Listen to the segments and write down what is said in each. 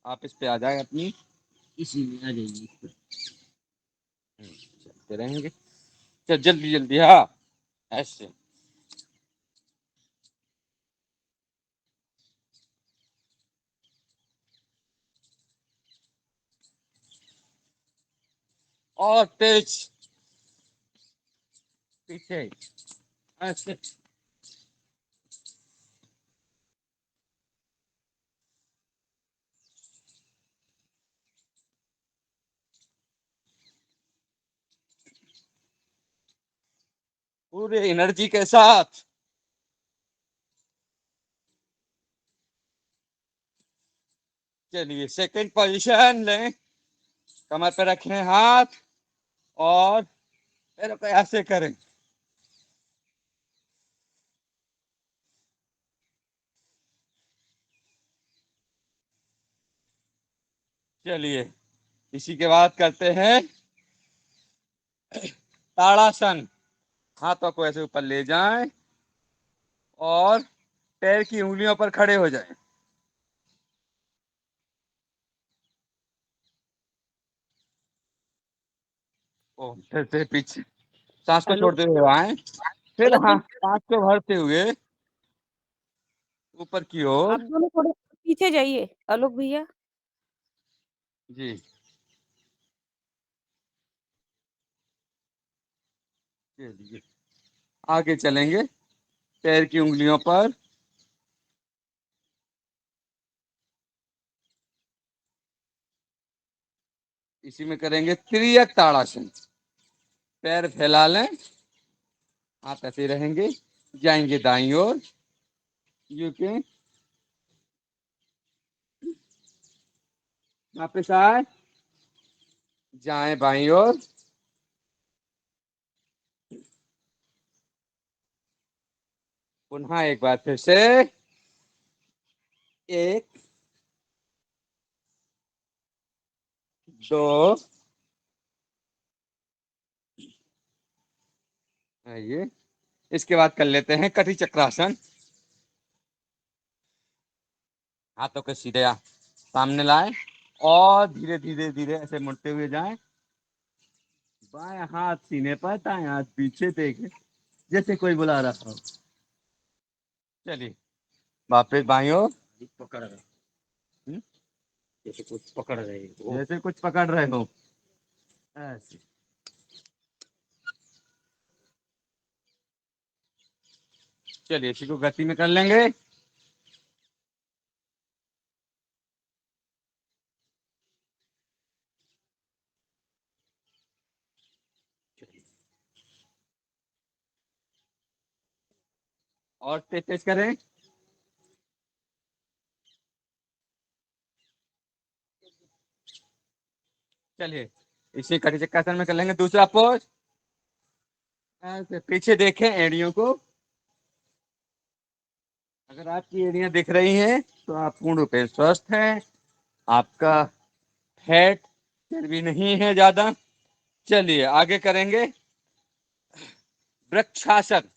आप इस पे आ जाए अपनी। इसी में आ जाइए। चलते रहेंगे। चल जल्दी जल्दी, हाँ, ऐसे। और तेज, पीछे, ऐसे। पूरे एनर्जी के साथ। चलिए सेकंड पोजीशन लें। कमर पे रखें हाथ, और पैरों को ऐसे करें। चलिए इसी के बाद करते हैं ताड़ासन। हाथों को ऐसे ऊपर ले जाएं और पैर की उंगलियों पर खड़े हो जाएं। ओ, फिर से पीछे, सांस को आलोक छोड़ते हुए आए। फिर आलोक हाँ, भैया, सांस को भरते हुए ऊपर की ओर। आप दोनों थोड़े पीछे जाइए, आलोक भैया। जी। चलिए आगे चलेंगे पैर की उंगलियों पर। इसी में करेंगे त्रियक ताड़ासन। पैर फैला लें, हाथ ऐसे रहेंगे, जाएंगे दाईं ओर, यू के, वापस आए, जाएं बाईं ओर, पुनः एक बार फिर से। एक, दो, आइए। इसके बाद कर लेते हैं कटी चक्रासन। हाथों को सीधे सामने लाएं और धीरे धीरे धीरे ऐसे मुड़ते हुए जाएं। बाएं हाथ सीने पर, दाएं हाथ पीछे, देखें जैसे कोई बुला रहा हो। चलिए वापस बाईं ओर। पकड़ रहे, हम्म, जैसे कुछ पकड़ रहे हो। जैसे कुछ पकड़ रहे हो, ऐसे। चलिए इसी को गति में कर लेंगे। और तेज तेज करें। चलिए इसी कटी चक्रासन में कर लेंगे दूसरा पोज। ऐसे पीछे देखें एड़ियों को। अगर आपकी एड़ियां दिख रही हैं तो आप पूर्ण रूप से स्वस्थ हैं। आपका फैट, चर्बी नहीं है ज्यादा। चलिए आगे करेंगे वृक्षासन।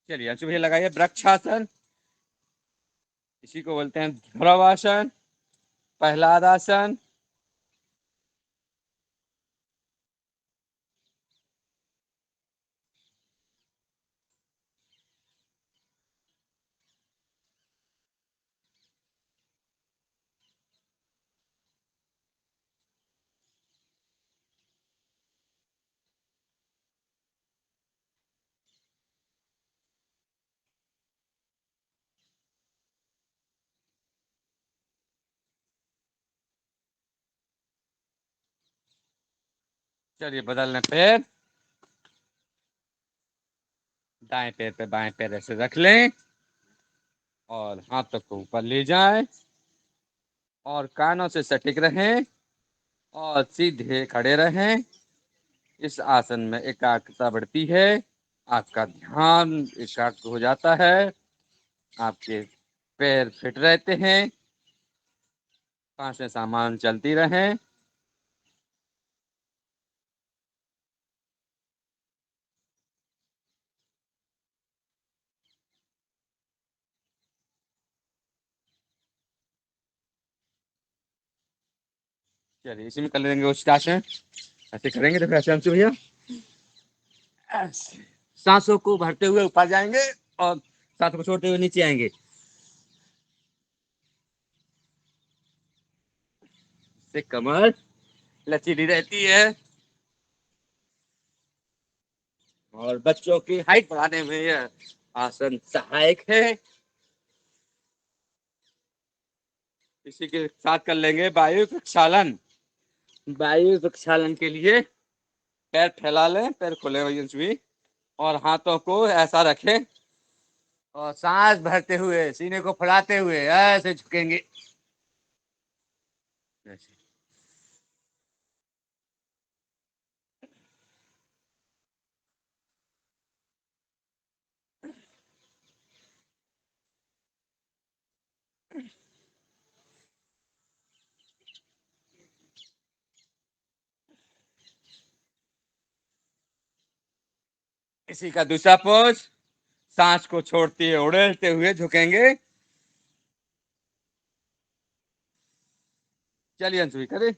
चलिए अंशु भैया लगाइए वृक्षासन। इसी को बोलते हैं ध्रुवासन, प्रहलाद आसन। चलिए बदलने पैर, दाएं पैर पे बाएं पैर ऐसे रख लें और हाथों को ऊपर ले जाएं और कानों से सटीक रहें और सीधे खड़े रहें। इस आसन में एकाग्रता बढ़ती है, आपका ध्यान एकाग्र हो जाता है, आपके पैर फिट रहते हैं, सांसें सामान चलती रहें। चलिए इसी में कर लेंगे उच्चासन। ऐसे करेंगे, देखो ऐसे अंशु भैया, ऐसे सांसों को भरते हुए ऊपर जाएंगे और सांसों को छोड़ते हुए नीचे आएंगे। से कमर लचीली रहती है और बच्चों की हाइट बढ़ाने में यह आसन सहायक है। इसी के साथ कर लेंगे वायु प्रक्षालन। वायु प्रक्षालन के लिए पैर फैला लें, पैर खोले हुए भी, और हाथों को ऐसा रखें और सांस भरते हुए सीने को फुलाते हुए ऐसे झुकेंगे। ऐसे। इसी का दूसरा पोज, सांस को छोड़ते हुए उड़ते हुए झुकेंगे। चलिए अंशु करें।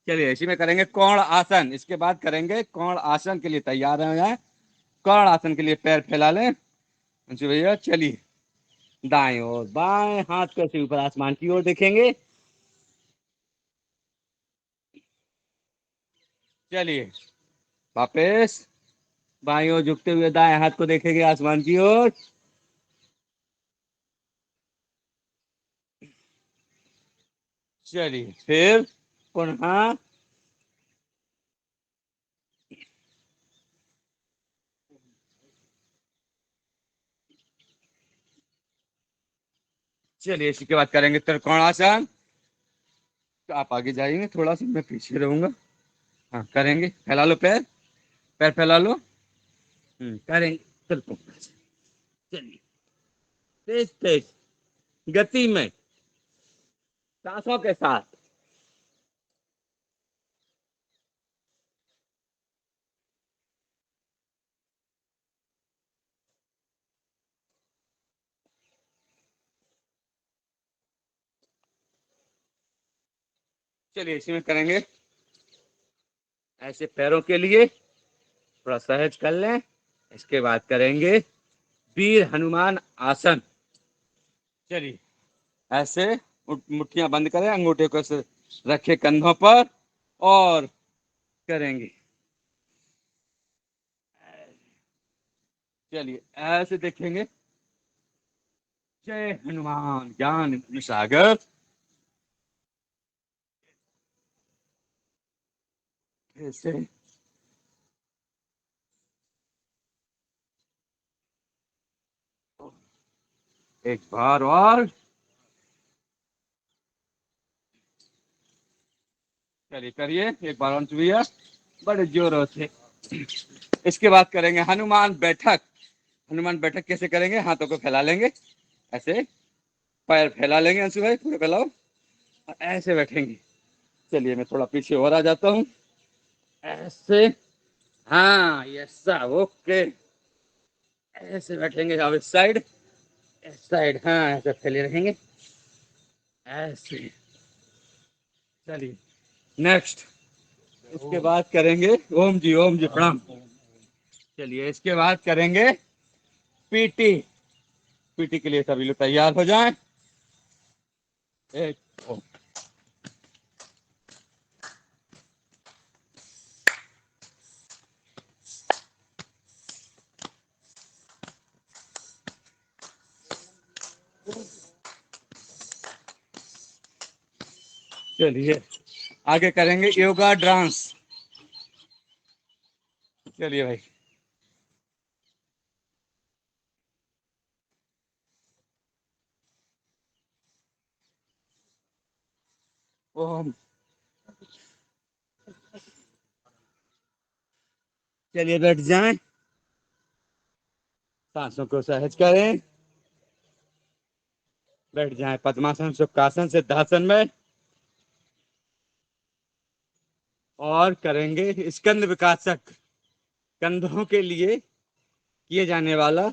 चलिए इसी में करेंगे कोण आसन। इसके बाद करेंगे कोण आसन के लिए तैयार हो जाए। कोण आसन के लिए पैर फैला लें अंशु भैया। चलिए दाएं और बाएं हाथ कैसे ऊपर आसमान की ओर देखेंगे। चलिए वापस बाएं ओर झुकते हुए दाएं हाथ को देखेंगे आसमान की ओर। चलिए फिर पुनः चलिए इसी के बाद करेंगे त्रिकोणासन। तो आप आगे जाएंगे थोड़ा सा, मैं पीछे रहूंगा। हाँ करेंगे, फैला लो पैर, पैर फैला लो। करेंगे त्रिकोणासन। चलिए तेज तेज गति में सांसों के साथ। चलिए इसी में करेंगे ऐसे पैरों के लिए थोड़ा सहज कर लें। इसके बाद करेंगे वीर हनुमान आसन। चलिए ऐसे मुट्ठियां बंद करें, अंगूठे को ऐसे रखे कंधों पर और करेंगे। चलिए ऐसे देखेंगे, जय हनुमान ज्ञान सागर। ऐसे एक बार और। चलिए करिए एक बार और भैया, बड़े जोरों से। इसके बाद करेंगे हनुमान बैठक। हनुमान बैठक कैसे करेंगे, हाथों को फैला लेंगे ऐसे, पैर फैला लेंगे अंशु भाई, पूरे फैलाओ और ऐसे बैठेंगे। चलिए मैं थोड़ा पीछे और आ जाता हूँ, ऐसे। हाँ यस ओके। ऐसे बैठेंगे अब इस साइड हाँ ऐसे फैले रहेंगे ऐसे। चलिए नेक्स्ट, इसके बाद करेंगे ओम जी प्रणाम। चलिए इसके बाद करेंगे पीटी। पीटी के लिए सभी लोग तैयार हो जाएं। एक ओ, चलिए आगे करेंगे योगा डांस। चलिए भाई ओम। चलिए बैठ जाएं, सांसों को सहज करें। बैठ जाएं पद्मासन, सुखासन, सिद्धासन में। और करेंगे स्कंद विकासक, कंधों के लिए किए जाने वाला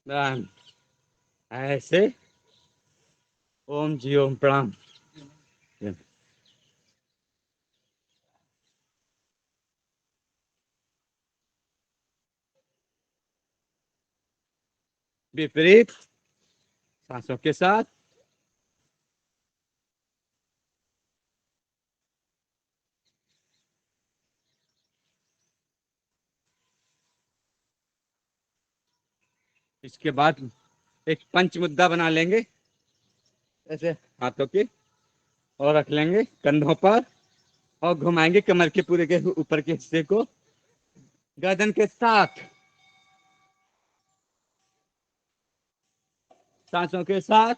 व्यायाम। ऐसे ओम जी ओम प्रणाम। विपरीत सांसों के साथ इसके बाद एक पंच मुद्दा बना लेंगे ऐसे हाथों की, और रख लेंगे कंधों पर, और घुमाएंगे कमर के पूरे के ऊपर के हिस्से को गर्दन के साथ, सांसों के साथ।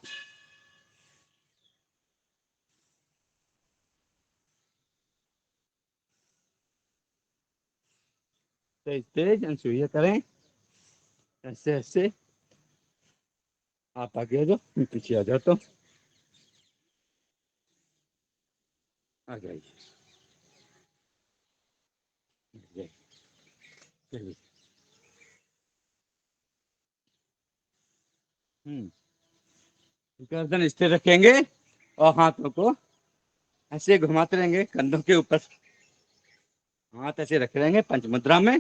तेज तेज अनसुइया करें, ऐसे ऐसे। आप आगे आ जाओ, मैं पीछे आ जाता हूँ। आ जाइए, चलिए। गर्दन स्थिर रखेंगे और हाथों को ऐसे घुमाते रहेंगे कंधों के ऊपर, हाथ ऐसे रखे रहेंगे पंच मुद्रा में।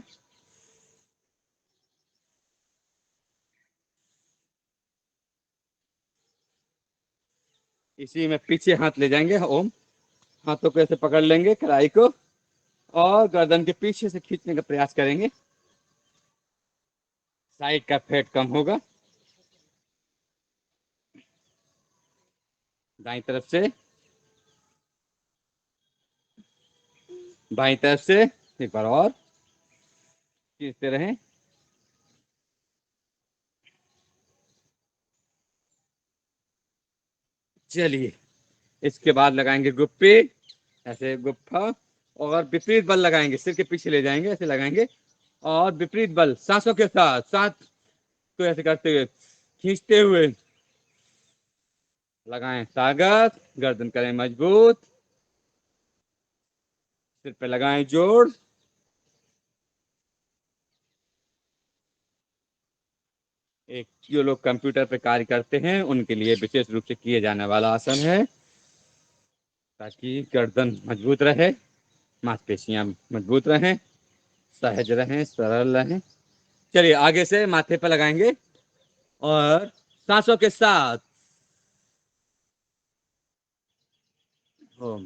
इसी में पीछे हाथ ले जाएंगे ओम, हाथों को ऐसे पकड़ लेंगे कलाई को, और गर्दन के पीछे से खींचने का प्रयास करेंगे, साइड का फैट कम होगा। दाई तरफ से, बाई तरफ से, एक बार और खींचते रहें। चलिए, इसके बाद लगाएंगे गुप्पी, ऐसे गुप्पा, और विपरीत बल लगाएंगे, सिर के पीछे ले जाएंगे, ऐसे लगाएंगे, और विपरीत बल सांसों के साथ, सांस को ऐसे करते हुए खींचते हुए लगाएं ताकत, गर्दन करें मजबूत, सिर पे लगाएं जोर। एक जो लोग कंप्यूटर पे कार्य करते हैं उनके लिए विशेष रूप से किए जाने वाला आसन है, ताकि गर्दन मजबूत रहे, मांसपेशियां मजबूत रहें, सहज रहें, सरल रहें। चलिए आगे से माथे पर लगाएंगे, और सांसों के साथ ओम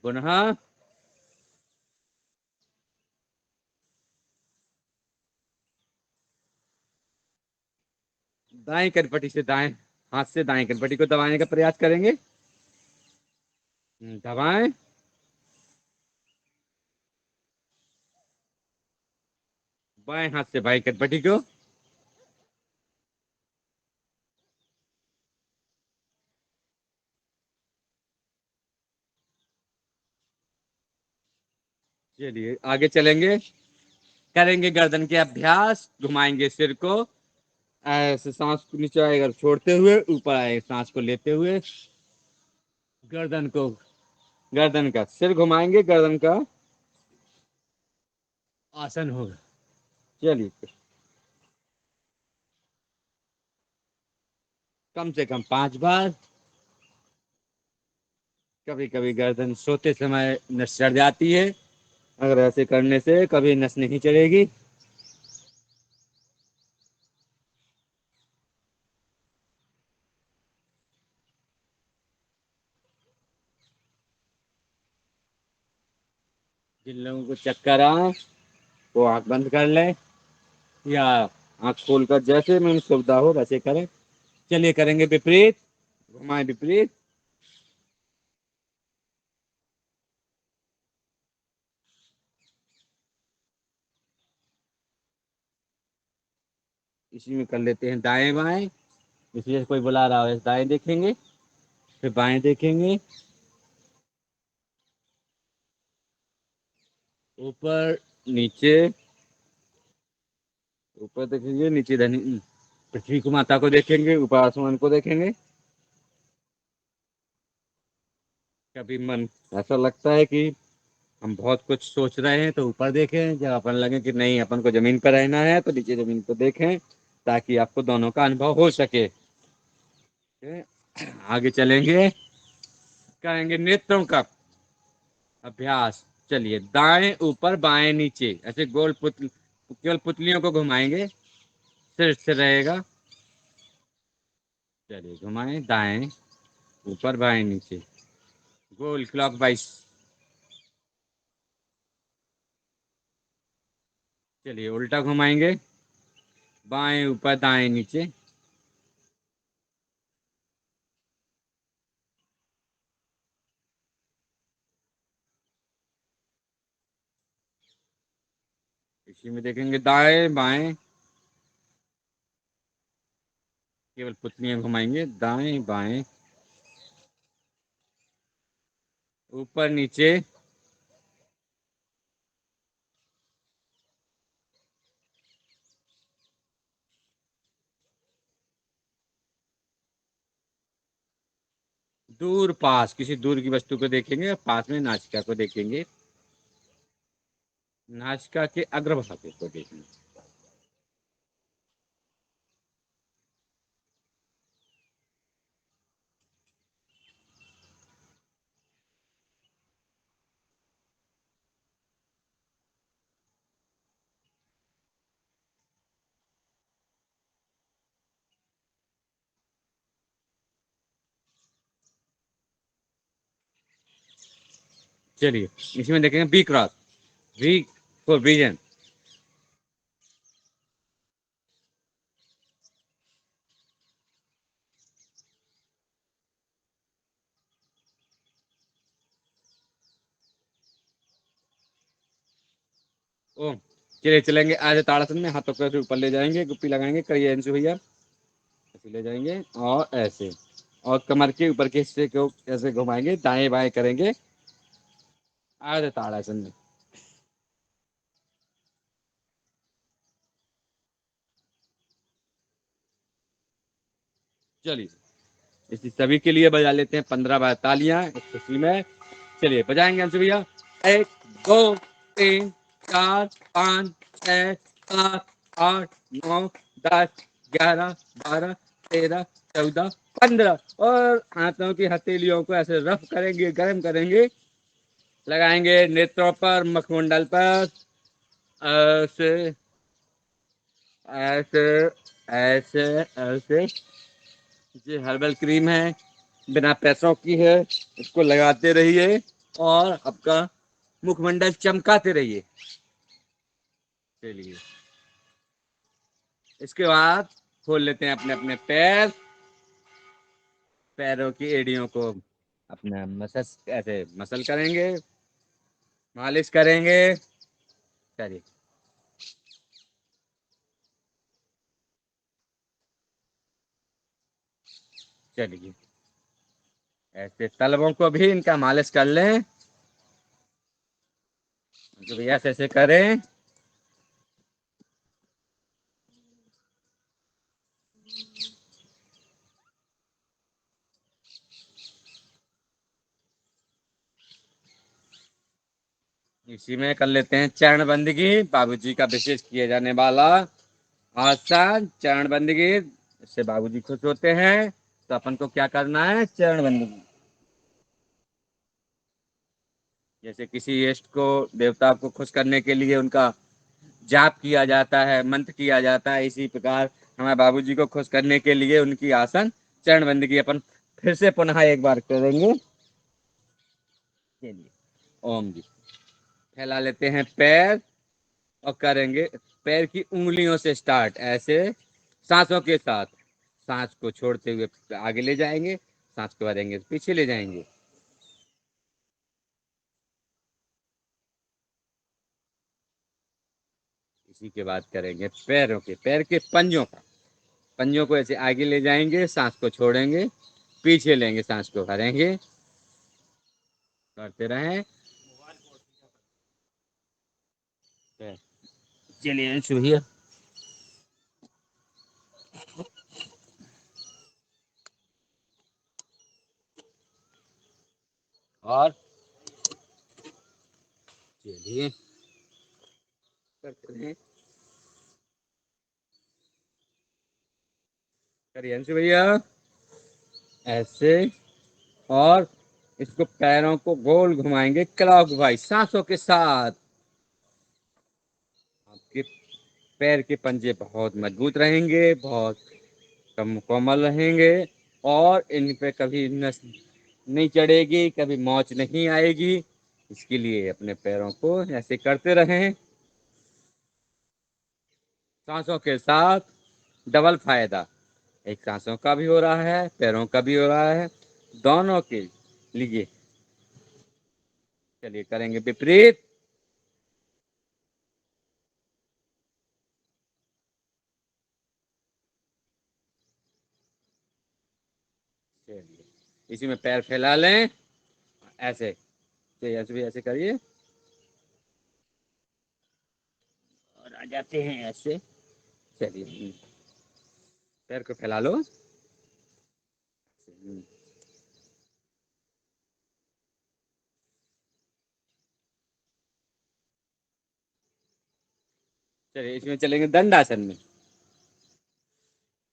पुनः दाएं कनपटी से, दाएं हाथ से दाएं कनपटी को दबाने का प्रयास करेंगे। दबाएं, बाएं हाथ से बाएं कनपटी को। चलिए आगे चलेंगे, करेंगे गर्दन के अभ्यास, घुमाएंगे सिर को ऐसे, सांस को नीचे आएगा छोड़ते हुए, ऊपर आएगा सांस को लेते हुए, गर्दन को, गर्दन का सिर घुमाएंगे, गर्दन का आसन होगा। चलिए, कम से कम 5 बार। कभी कभी गर्दन सोते समय नस चढ़ जाती है, अगर ऐसे करने से कभी नस नहीं चढ़ेगी। जिन लोगों को चक्कर आए वो आंख बंद कर ले, या आंख खोलकर जैसे में सुविधा हो वैसे करें। चलिए करेंगे विपरीत, घुमाएं विपरीत। इसी में कर लेते हैं दाएं बाएं, इसलिए कोई बुला रहा है दाएं देखेंगे, फिर बाएं देखेंगे, ऊपर नीचे, ऊपर देखेंगे नीचे धनी, पृथ्वी को, माता को देखेंगे, ऊपर आसमान को देखेंगे। कभी मन ऐसा लगता है कि हम बहुत कुछ सोच रहे हैं तो ऊपर देखें, जब अपन लगे कि नहीं अपन को जमीन पर रहना है तो नीचे जमीन को देखें, ताकि आपको दोनों का अनुभव हो सके। आगे चलेंगे, करेंगे नेत्रों का अभ्यास। चलिए, दाएं ऊपर बाएं नीचे, ऐसे गोल केवल पुतलियों को घुमाएंगे, सिर से रहेगा। चलिए घुमाएं, दाएं ऊपर बाएं नीचे, गोल क्लॉकवाइज। चलिए उल्टा घुमाएंगे, बाएं ऊपर दाएं नीचे। इसी में देखेंगे दाएं बाएं, केवल पुतलियां घुमाएंगे, दाएं बाएं, ऊपर नीचे। दूर पास, किसी दूर की वस्तु को देखेंगे, पास में नासिका को देखेंगे, नासिका के अग्रभाग को देखेंगे। चलिए इसमें देखेंगे B cross, V for vision. ओ, चलिए चलेंगे आज ताड़ासन में, हाथों को ऐसे ऊपर ले जाएंगे, गुप्पी लगाएंगे, करिए अंशु भैया, ऐसे ले जाएंगे और ऐसे, और कमर के ऊपर के हिस्से को ऐसे घुमाएंगे, दाएं बाएं करेंगे आज ताड़ासन में। चलिए इसी सभी के लिए बजा लेते हैं 15 बार तालियां इस खुशी में। चलिए बजाएंगे अंशु भैया। 1 2 3 4 5 6 7 8 9 10 11 12 13 14 15, और हाथों की हथेलियों को ऐसे रफ करेंगे, गर्म करेंगे, लगाएंगे नेत्रों पर, मुखमंडल पर, ऐसे ऐसे ऐसे ऐसे। ये हर्बल क्रीम है, बिना पैसों की है, इसको लगाते रहिए और आपका मुखमंडल चमकाते रहिए। चलिए इसके बाद खोल लेते हैं अपने अपने पैर, पैरों की एड़ियों को अपना मसस ऐसे मसल करेंगे, मालिश करेंगे। चलिए चलिए ऐसे तलवों को भी इनका मालिश कर लें, जो भैया ऐसे करें। इसी में कर लेते हैं चरण बंदगी, बाबूजी का विशेष किए जाने वाला आसान चरण बंदगी। इससे बाबूजी खुश होते हैं, तो अपन को क्या करना है, चरण बंदगी। जैसे किसी इष्ट को, देवता को खुश करने के लिए उनका जाप किया जाता है, मंत्र किया जाता है, इसी प्रकार हमारे बाबूजी को खुश करने के लिए उनकी आसन चरण बंदगी अपन फिर से पुनः एक बार करेंगे। चलिए ओम जी, फैला लेते हैं पैर और करेंगे पैर की उंगलियों से स्टार्ट, ऐसे सांसों के साथ, सांस को छोड़ते हुए आगे ले जाएंगे, सांस को भरेंगे पीछे ले जाएंगे। इसी के बाद करेंगे पैरों के, पैर के पंजों का, पंजों को ऐसे आगे ले जाएंगे, सांस को छोड़ेंगे, पीछे लेंगे, सांस को भरेंगे, करते रहें। चलिए शुरू। और चलिए करते हैं। करिए अंशु भैया ऐसे, और इसको पैरों को गोल घुमाएंगे क्लॉकवाइज सांसों के साथ। आपके पैर के पंजे बहुत मजबूत रहेंगे, बहुत कम कोमल रहेंगे, और इन पे कभी नस नहीं चढ़ेगी, कभी मोच नहीं आएगी। इसके लिए अपने पैरों को ऐसे करते रहें सांसों के साथ। डबल फायदा, एक सांसों का भी हो रहा है, पैरों का भी हो रहा है, दोनों के लिए। चलिए करेंगे विपरीत। चलिए इसी में पैर फैला लें ऐसे। चलिए ऐसे भी ऐसे करिए, और आ जाते हैं ऐसे। चलिए पैर को फैला लो। चलिए इसमें चलेंगे दंडासन में।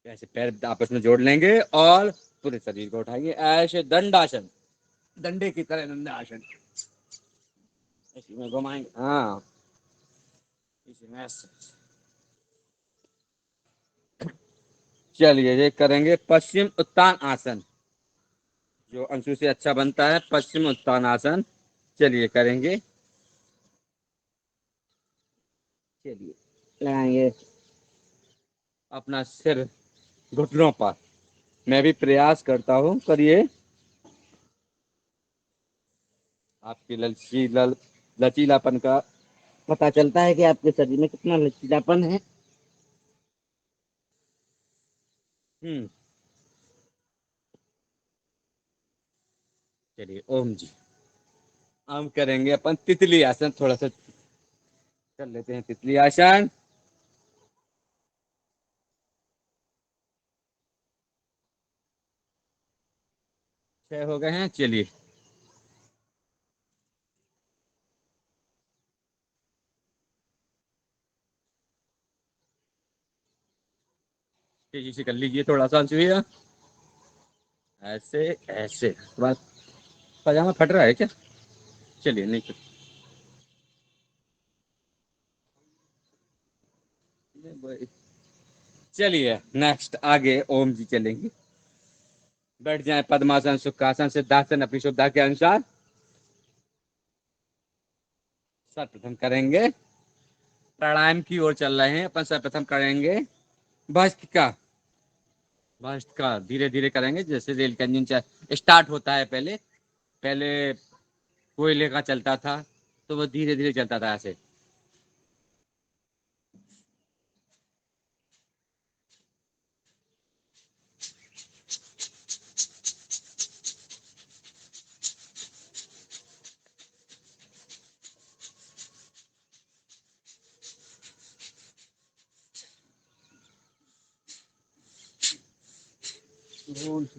ऐसे पैर आपस में जोड़ लेंगे और पूरे शरीर को उठाएंगे ऐसे दंडासन, डंडे की तरह दंडासन। इसमें घुमाएंगे, हाँ इसमें ऐसे। चलिए ये करेंगे पश्चिम उत्तान आसन, जो अंशु से अच्छा बनता है, पश्चिम उत्तान आसन। चलिए करेंगे। चलिए लगाएंगे अपना सिर घुटनों पर। मैं भी प्रयास करता हूँ, करिए। आपकी लचीलापन का पता चलता है कि आपके शरीर में कितना लचीलापन है। हम्म। चलिए ओम जी। हम करेंगे अपन तितली आसन, थोड़ा सा कर लेते हैं तितली आसन। छह हो गए हैं, चलिए। तेजी से कर लीजिए थोड़ा सा अंशु भैया। ऐसे ऐसे बस। पजामा फट रहा है क्या? चलिए नहीं फट। चलिए नेक्स्ट आगे ओम जी चलेंगे। बैठ जाएं पद्मासन, सुखासन, सिद्धासन अपनी सुविधा के अनुसार। सर्वप्रथम करेंगे प्राणायाम की ओर चल रहे हैं अपन। सर्वप्रथम करेंगे भस्त्रिका। भस्त्रिका धीरे धीरे करेंगे, जैसे रेल का इंजन स्टार्ट होता है। पहले पहले कोयले का चलता था, तो वो धीरे धीरे चलता था ऐसे।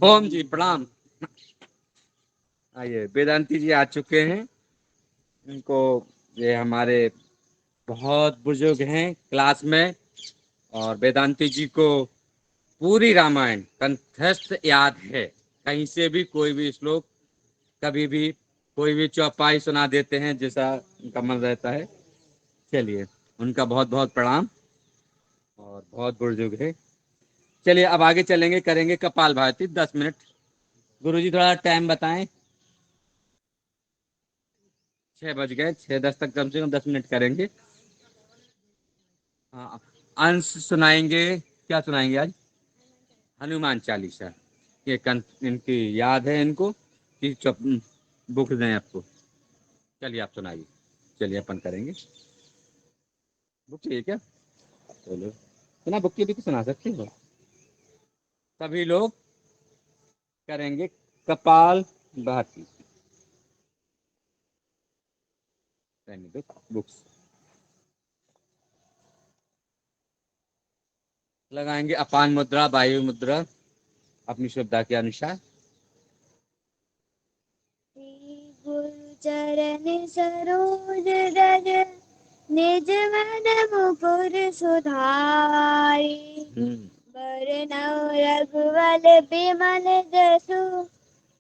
ओम जी प्रणाम। आइए वेदांती जी आ चुके हैं। इनको, ये हमारे बहुत बुजुर्ग हैं क्लास में, और वेदांती जी को पूरी रामायण कंठस्थ याद है। कहीं से भी कोई भी श्लोक, कभी भी कोई भी चौपाई सुना देते हैं, जैसा उनका मन रहता है। चलिए उनका बहुत बहुत प्रणाम, और बहुत बुजुर्ग है। चलिए अब आगे चलेंगे, करेंगे कपाल भाती 10 मिनट। गुरुजी थोड़ा टाइम बताएं। 6 बज गए, 6:10 तक कम से कम 10 मिनट करेंगे। हाँ अंश सुनाएंगे, क्या सुनाएंगे आज? हनुमान चालीसा। इनकी याद है इनको कि बुक दें आपको। चलिए आप सुनाइए। चलिए अपन करेंगे। बुक चाहिए क्या? चलो सुना, बुक की भी तो सुना सकते हो। सभी लोग करेंगे कपाल भाती। बुक्स लगाएंगे अपान मुद्रा, वायु मुद्रा अपनी श्रद्धा के अनुसार। चरण सरोज रज निज मन मुकुर सुधारि बरनउँ रघुवर बिमल जसु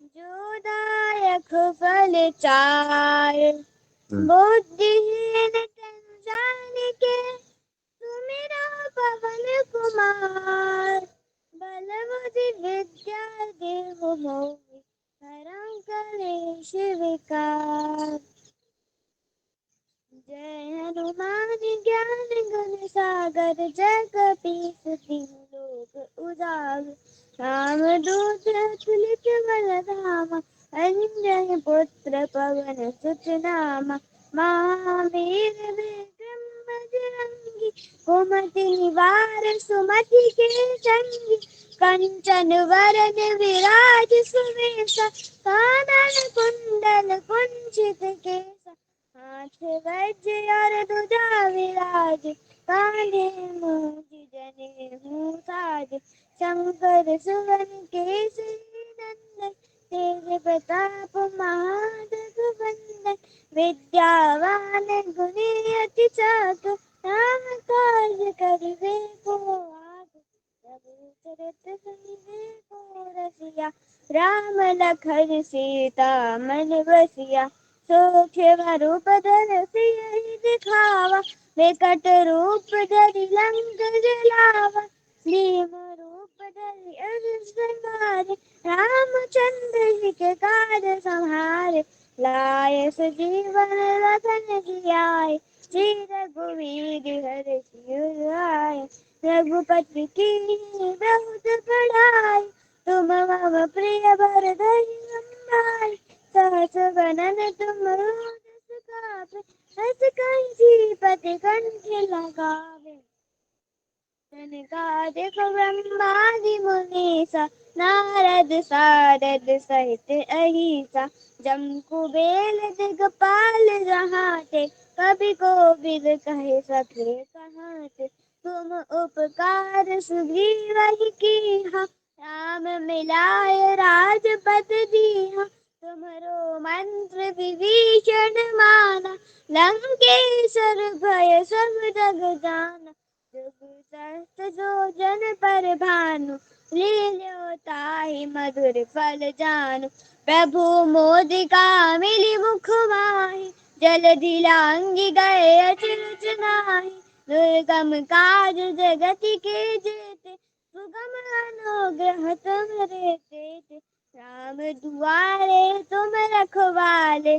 जो दायक फल चारि। बुद्धिहीन तनु जानिके सुमिरौ पवन कुमार बल बुद्धि विद्या देहु मोहि हरौ कलेश विकार। जय हनुमान ज्ञान गुण सागर जय कपीस तिहु लोक उजागर। रामदूत अतुलित बल धामा अंजनी पुत्र पवन सुत नामा। महावीर विक्रम बजरंगी कुमति निवार सुमति के संगी। कंचन वरन विराज सुवेशा कानन कुंडल कुंचित केसा। हाथ वज्र और ध्वजा विराज कांधे मूंज जनेऊ साज। शंकर सुवन केसरी नंदन तेज प्रताप महाजगवंदन। विद्यावान गुणी अति चातुर राम काज करिबे को आतुर। प्रभु चरित्र सुनिबे को रसिया राम लखन सीता मन बसिया। सूक्ष्म रूप धरि सियहि दिखावा विकट रूप धरि लंक जलावा। भीम रूप धरि असुर संहारे रामचंद्र जी के काज संहारे। लाए सजीवन लखन जियाए श्री रघुवीर हर्षि उर लाए। रघुपति कीन्ही बहुत बड़ाई तुम मम प्रिय भरत भाई। सहस वदन तुम रोजस गावे हस कहि श्रीपति कंठ लगावे। सनकादिक ब्रह्मादि मुनीसा नारद सारद सहित अहिसा। जम कुबेर दिगपाल जहाते कवि कोविद कहे सके कहाते। तुम उपकार सुग्रीव कीन्हा राम मिलाय राजपद दीन्हा। तुम्हरो मंत्र विभीषण माना लंकेश्वर भय सब जग जाना। जुग सहस्त्र जो जन पर भानु लील्यो ताहि मधुर फल जानू। प्रभु मोदिका मिली मुख माहि जलधि लांघि गए अचरज नाहि। दुर्गम काज जगति के जेते सुगम अनुग्रह तुम्हरे तेते। राम दुआरे तुम रखवारे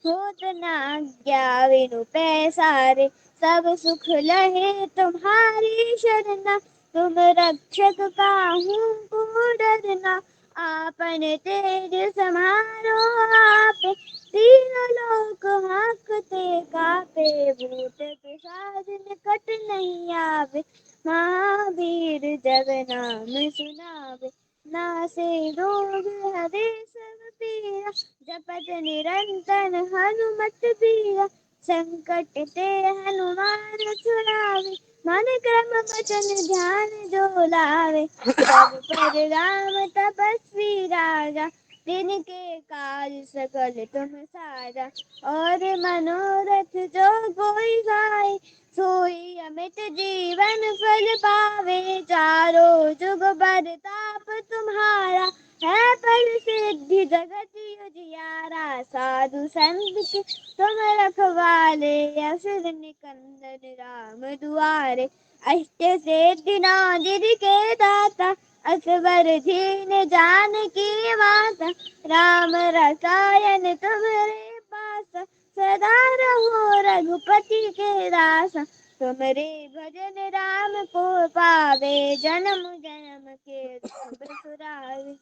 होत न आज्ञा बिनु पैसारे। सब सुख लहे तुम्हारी शरणा तुम रक्षक काहू को डरना। आपन तेज समारो आपे तीनों लोक हांकते कापे। भूत पिशाच निकट नहीं आवे महावीर जब नाम सुनावे। नासे रोग हरे सब पीरा जपत निरंतर हनुमत बीरा। संकट ते हनुमान छुड़ावे मन क्रम वचन ध्यान जो लावे। सब पर राम तपस्वी राजा तिनके काज सकल तुम साजा। और मनोरथ जो कोई गाय सोई अमित जीवन फल पावे। चारों जुग परताप तुम्हारा है प्रसिद्धि जगत उजियारा। साधु संत के तुम रखवाले असुर निकंदन राम दुआरे। अष्ट सिद्धि नौ के दाता असवर दीन जानकी माता। राम रसायन तुम्हारे पासा सदा रहो रघुपति के दासा। तुमरे भजन राम को पावे जन्म जन्म के दुख बिसरावे।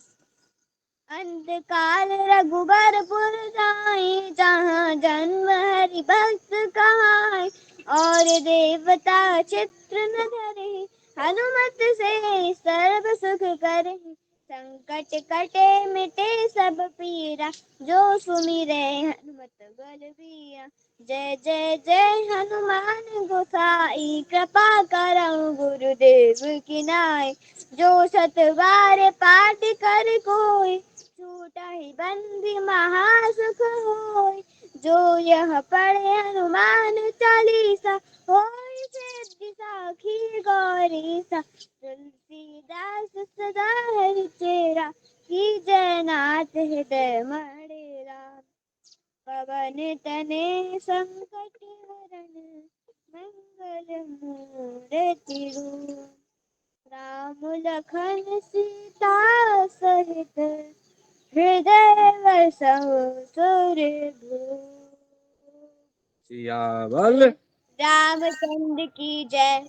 अंत काल रघुबरपुर जाई जहाँ जन्म हरि भक्त कहाई। और देवता चित्र न धरे हनुमत से सर्व सुख करे। संकट कटे मिटे सब पीरा जो सुमिरे हनुमत बलबीरा। जय जय जय हनुमान गोसाई कृपा करहु गुरुदेव की नाई। जो सत बार पाठ कर कोई छूटहि बंदी महासुख होय। जो यह पढ़े हनुमान चालीसा होई सिद्धि साखी गौरी सा। तुलसीदास सदा हरि चेरा कीजय नाथ हृदय मणिरा। पवन तनय संकट हरण मंगल मूर्ति रूप। राम लखन सीता सहित हृदय वसहु सुरभूप। सियावल रामचंद्र की जय।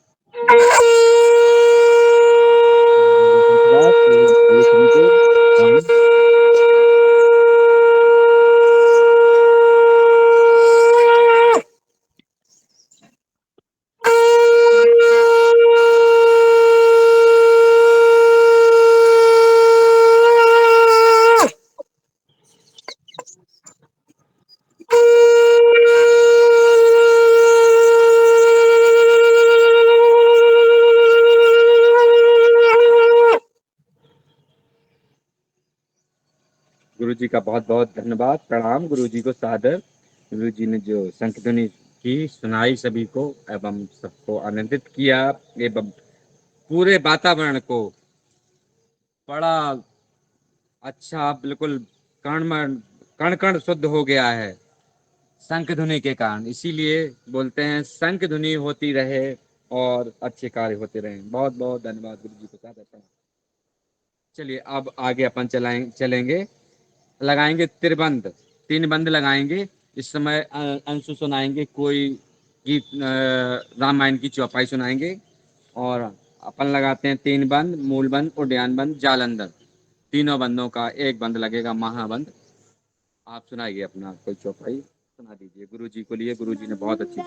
गुरु जी का बहुत बहुत धन्यवाद, प्रणाम गुरु जी को सादर। गुरु जी ने जो शंख ध्वनि की सुनाई सभी को एवं सबको आनंदित किया एवं पूरे वातावरण को बड़ा अच्छा बिल्कुल कण कण शुद्ध हो गया है शंख ध्वनि के कारण। इसीलिए बोलते हैं शंख ध्वनि होती रहे और अच्छे कार्य होते रहे। बहुत बहुत धन्यवाद गुरु जी को सादर प्रणाम। चलिए अब आगे अपन चलेंगे, लगाएंगे त्रिबंध, 3 बंद लगाएंगे। इस समय अंशु सुनाएंगे कोई गीत, रामायण की चौपाई सुनाएंगे और अपन लगाते हैं 3 बंद, मूल बंद, उड्डयन बंद, जालंधर। तीनों बंदों का एक बंद लगेगा महाबंद। आप सुनाइए अपना कोई चौपाई सुना दीजिए गुरु जी को लिए। गुरु जी ने बहुत अच्छी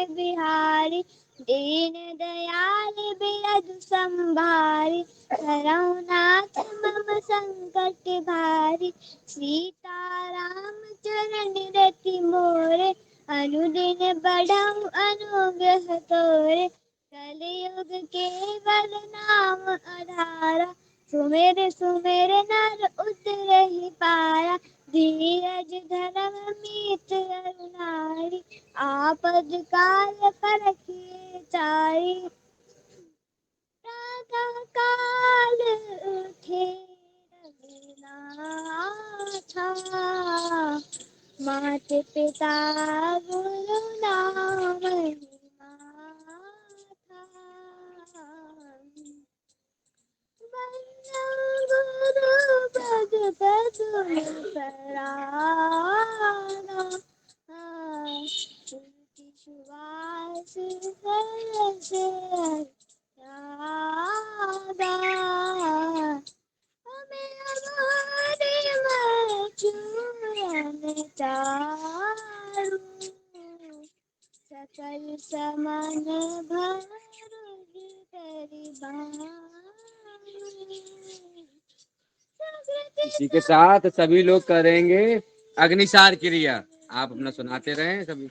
बिहारी दीन दयाल बिरज संभारी। नाथ मम संकट भारी सीताराम चरण रति मोरे। अनुदिन बढ़ऊ अनुग्रह तोरे। कलयुग केवल नाम आधारा। सुमेर सुमेर नर उतरहि पाया। धीरज धर्म मीत अरुणारी। आपद काल परखिए चारि। प्रातः काल उठे रघुनाथा। मात पिता गुरु नाम गुरु पद पराना। सुवास सरस राधा। हमें हमारे मचूरन चारु। सकल समन भर परिवार। इसी के साथ सभी लोग करेंगे अग्निसार क्रिया। आप अपना सुनाते रहें सभी।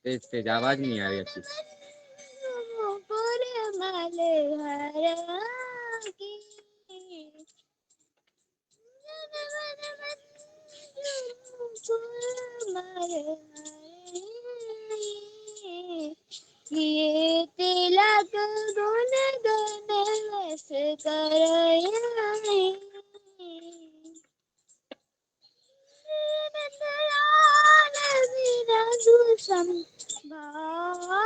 तेज आवाज नहीं आ रही अच्छी। ये तिलक गुण गण वस करई। संभारी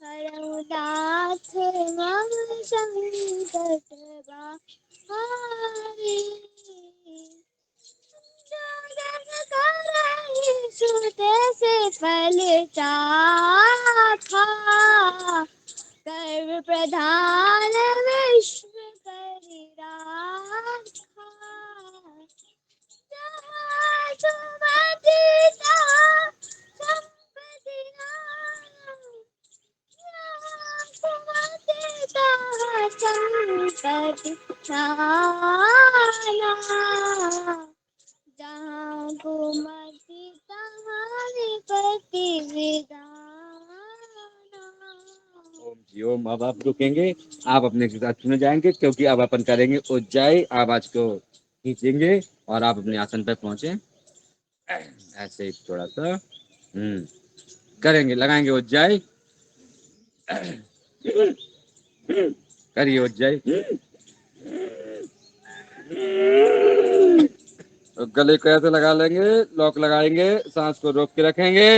हरउदास मम संकट भारी। सुते से फल चाखा। सर्व प्रधान विश्व करि राखा। जहाँ सुमति तहाँ संपत्ति नाम। जहाँ सुमति तहाँ संपत्ति नाम। जहाँ घुमति तहारी पति विदाना। ओम जी ओम। अब आप रुकेंगे, आप अपने के साथ सुने जाएंगे, क्योंकि अब अपन करेंगे उज्जाई। आवाज को खींचेंगे और आप अपने आसन पर पहुंचे। ऐसे ही थोड़ा सा करेंगे, लगाएंगे उज्जाई। करिए उज्जाई। तो गले को ऐसे लगा लेंगे, लॉक लगाएंगे, सांस को रोक के रखेंगे।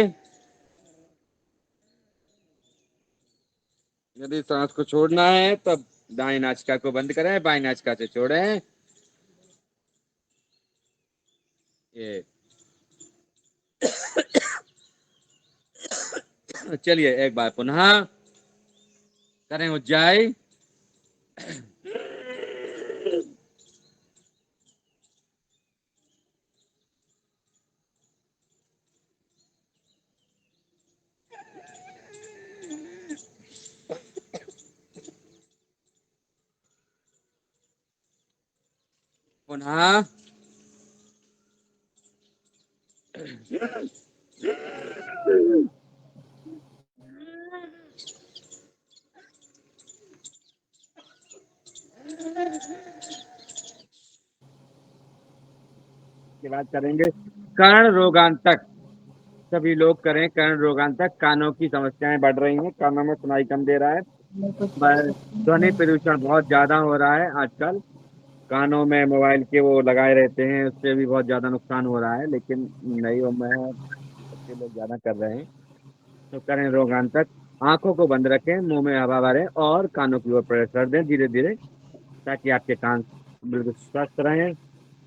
यदि सांस को छोड़ना है तब दाएं नासिका को बंद करें, बाएं नासिका से छोड़ें। ये चलिए एक बार पुनः करें उज्जाई। पुनः के बाद करेंगे कर्ण रोगांतक। सभी लोग करें कर्ण रोगांतक। कानों की समस्याएं बढ़ रही हैं, कानों में सुनाई कम दे रहा है, ध्वनि प्रदूषण बहुत ज्यादा हो रहा है आजकल। कानों में मोबाइल के वो लगाए रहते हैं, उससे भी बहुत ज्यादा नुकसान हो रहा है, लेकिन नई उम्र है, बच्चे लोग ज्यादा कर रहे हैं। तो करें रोगांतक। आंखों को बंद रखें, मुंह में हवा भरें और कानों की ओर प्रेस कर दें धीरे धीरे, ताकि आपके कान बिल्कुल स्वस्थ रहें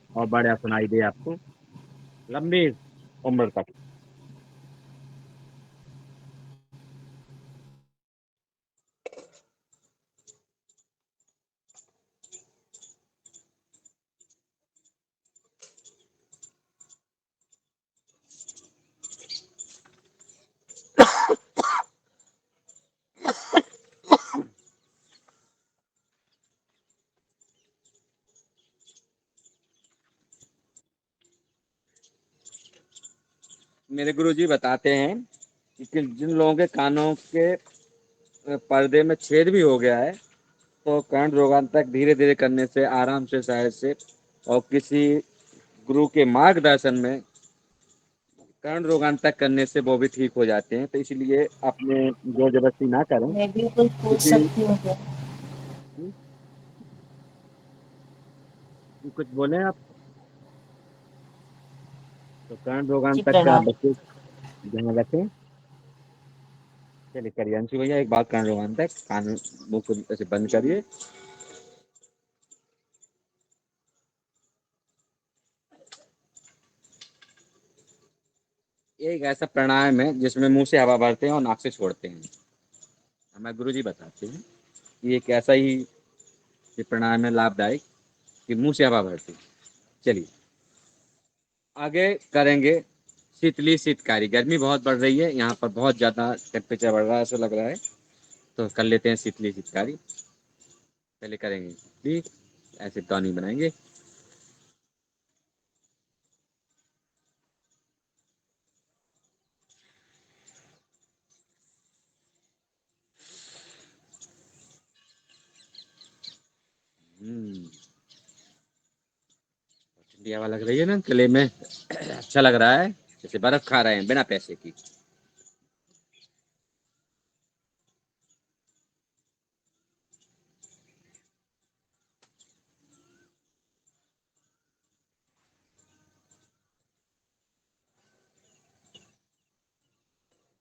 और बढ़िया सुनाई दे आपको लंबी उम्र तक। मेरे गुरुजी बताते हैं कि जिन लोगों के कानों के पर्दे में छेद भी हो गया है, तो कर्ण रोगांतक धीरे धीरे करने से, आराम से, शायद से, और किसी गुरु के मार्गदर्शन में कर्ण रोगांतक करने से वो भी ठीक हो जाते हैं। तो इसलिए अपने जोर जबरदस्ती ना करें। मैं भी कुछ पूछ क्योंकि सकती हूँ क्या? कुछ बोले आप, तो कर्ण जी रोगांतक का प्रणाम। बच्चे ध्यान रखें। चलिए करिए अंशु भैया एक बात, कर्ण रोगांतक कान मुंह को ऐसे बंद करिए। एक ऐसा प्राणायाम है जिसमें मुंह से हवा भरते हैं और नाक से छोड़ते हैं। हमारे गुरु जी बताते हैं कि एक ऐसा ही ये प्राणायाम है लाभदायक, कि मुंह से हवा भरते हैं। चलिए आगे करेंगे शीतली शीतकारी। गर्मी बहुत बढ़ रही है, यहाँ पर बहुत ज्यादा टेम्परेचर बढ़ रहा है, ऐसा लग रहा है। तो कर लेते हैं शीतली शीतकारी। पहले करेंगे शीतली, ऐसे टॉनिक बनाएंगे। ठंडी हवा लग रही है ना गले में, अच्छा लग रहा है, जैसे बर्फ खा रहे हैं बिना पैसे की।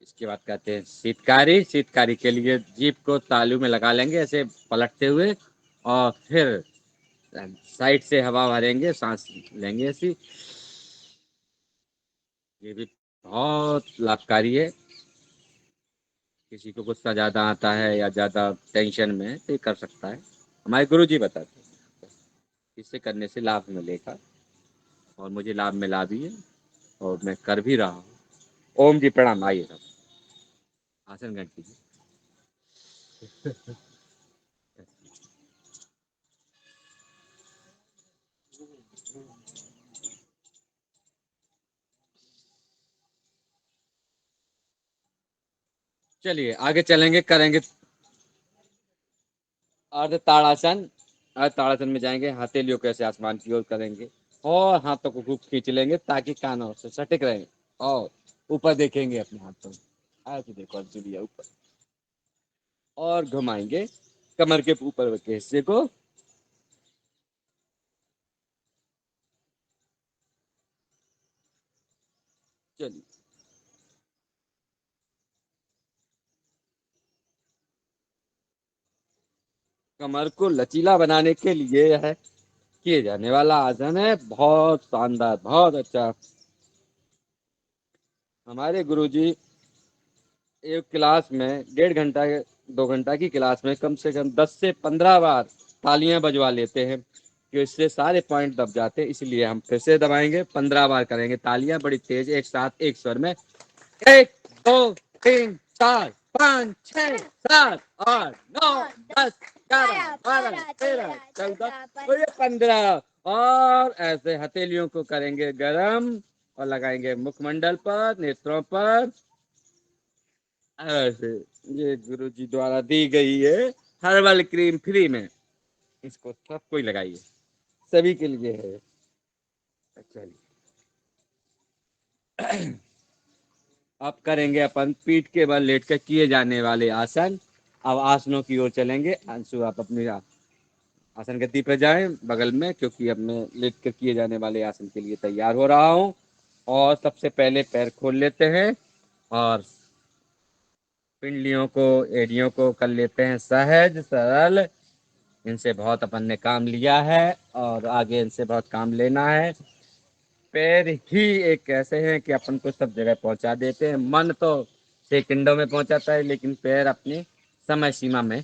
इसके बाद कहते हैं शीतकारी। शीतकारी के लिए जीभ को तालू में लगा लेंगे ऐसे पलटते हुए, और फिर साइड से हवा भरेंगे, सांस लेंगे ऐसी। ये भी बहुत लाभकारी है। किसी को गुस्सा ज्यादा आता है या ज्यादा टेंशन में है तो ये कर सकता है। हमारे गुरु जी बताते हैं इससे करने से लाभ मिलेगा, और मुझे लाभ मिला भी है और मैं कर भी रहा हूँ। ओम जी प्रणाम। आइए सब आसन ग्रहण कीजिए। चलिए आगे चलेंगे, करेंगे अर्ध ताड़ासन। अर्ध ताड़ासन में जाएंगे, हथेलियों को ऐसे आसमान की ओर करेंगे और हाथों को खूब खींच लेंगे ताकि कानों से सटिक रहे, और ऊपर देखेंगे अपने हाथों, ऐसे देखो अंजुलिया ऊपर, और घुमाएंगे कमर के ऊपर के हिस्से को। चलिए कमर को लचीला बनाने के लिए यह किए जाने वाला आसन है, बहुत शानदार, बहुत अच्छा। हमारे गुरुजी एक क्लास में 1.5 घंटा 2 घंटा की क्लास में कम से कम 10 से 15 बार तालियां बजवा लेते हैं, कि इससे सारे पॉइंट दब जाते हैं। इसलिए हम फिर से दबाएंगे, 15 बार करेंगे तालियां बड़ी तेज एक साथ एक स्वर में। 1 2 3 4 5 6 7 8 9 10 11 12 13 14 और ये 15, और ऐसे हथेलियों को करेंगे गरम और लगाएंगे मुखमंडल पर, नेत्रों पर, ऐसे। ये गुरुजी द्वारा दी गई है हर्बल क्रीम, फ्री में, इसको सबको ही लगाइए, सभी के लिए है। चलिए अब करेंगे अपन पीठ के बल लेट कर किए जाने वाले आसन। अब आसनों की ओर चलेंगे। अंशु आप अपनी आसन गति पर जाएं बगल में, क्योंकि अब मैं लेट कर किए जाने वाले आसन के लिए तैयार हो रहा हूँ। और सबसे पहले पैर खोल लेते हैं और पिंडलियों को, एड़ियों को कर लेते हैं सहज सरल। इनसे बहुत अपन ने काम लिया है और आगे इनसे बहुत काम लेना है। पैर ही एक ऐसे हैं कि अपन को सब जगह पहुंचा देते हैं। मन तो सेकंडों में पहुंचाता है, लेकिन पैर अपनी समय सीमा में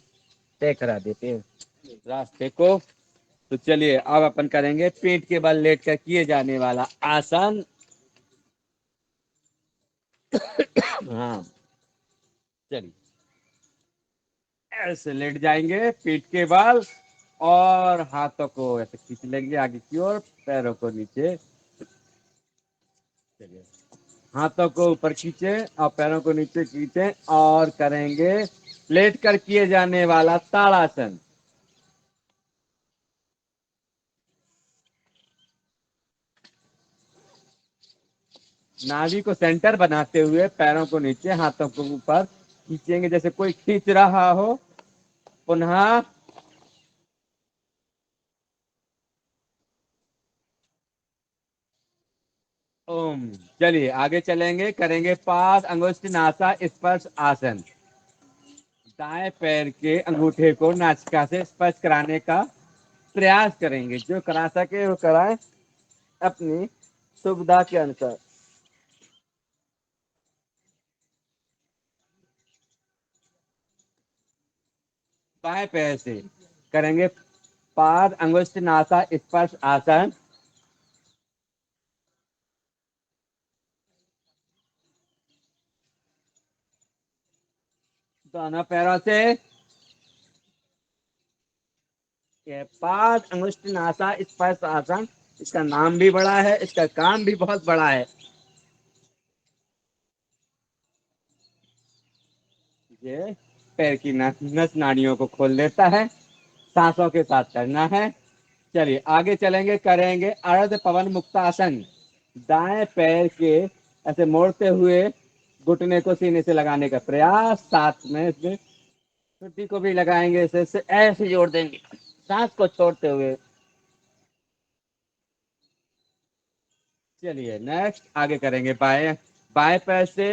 तय करा देते हैं रास्ते को। तो चलिए अब अपन करेंगे पीठ के बल लेट कर किए जाने वाला आसन। हाँ चलिए ऐसे लेट जाएंगे पीठ के बल, और हाथों को ऐसे खींच लेंगे आगे की ओर, पैरों को नीचे। चलिए हाथों को ऊपर खींचे और पैरों को नीचे खींचे, और करेंगे लेट कर किए जाने वाला ताड़ासन। नाभि को सेंटर बनाते हुए पैरों को नीचे, हाथों को ऊपर खींचेंगे जैसे कोई खींच रहा हो। पुनः ओम। चलिए आगे चलेंगे, करेंगे पाद अंगुष्ठ नासा स्पर्श आसन। दाएं पैर के अंगूठे को नासिका से स्पर्श कराने का प्रयास करेंगे, जो करा सके वो कराए अपनी सुविधा के अनुसार। बाएं पैर से करेंगे पाद अंगुष्ठ नासा स्पर्श आसन। दोनों पैरों से ये पाद अंगुष्ठ नासा स्पर्श आसन। इसका नाम भी बड़ा है, इसका काम भी बहुत बड़ा है। ये पैर की नस नाड़ियों को खोल देता है। सांसों के साथ करना है। चलिए आगे चलेंगे, करेंगे अर्ध पवन मुक्तासन। दाएं पैर के ऐसे मोड़ते हुए घुटने को सीने से लगाने का प्रयास, साथ में इसमें छुट्टी को भी लगाएंगे, इसे ऐसे जोड़ देंगे सांस को छोड़ते हुए। चलिए नेक्स्ट आगे करेंगे बाएं बाएं पैर से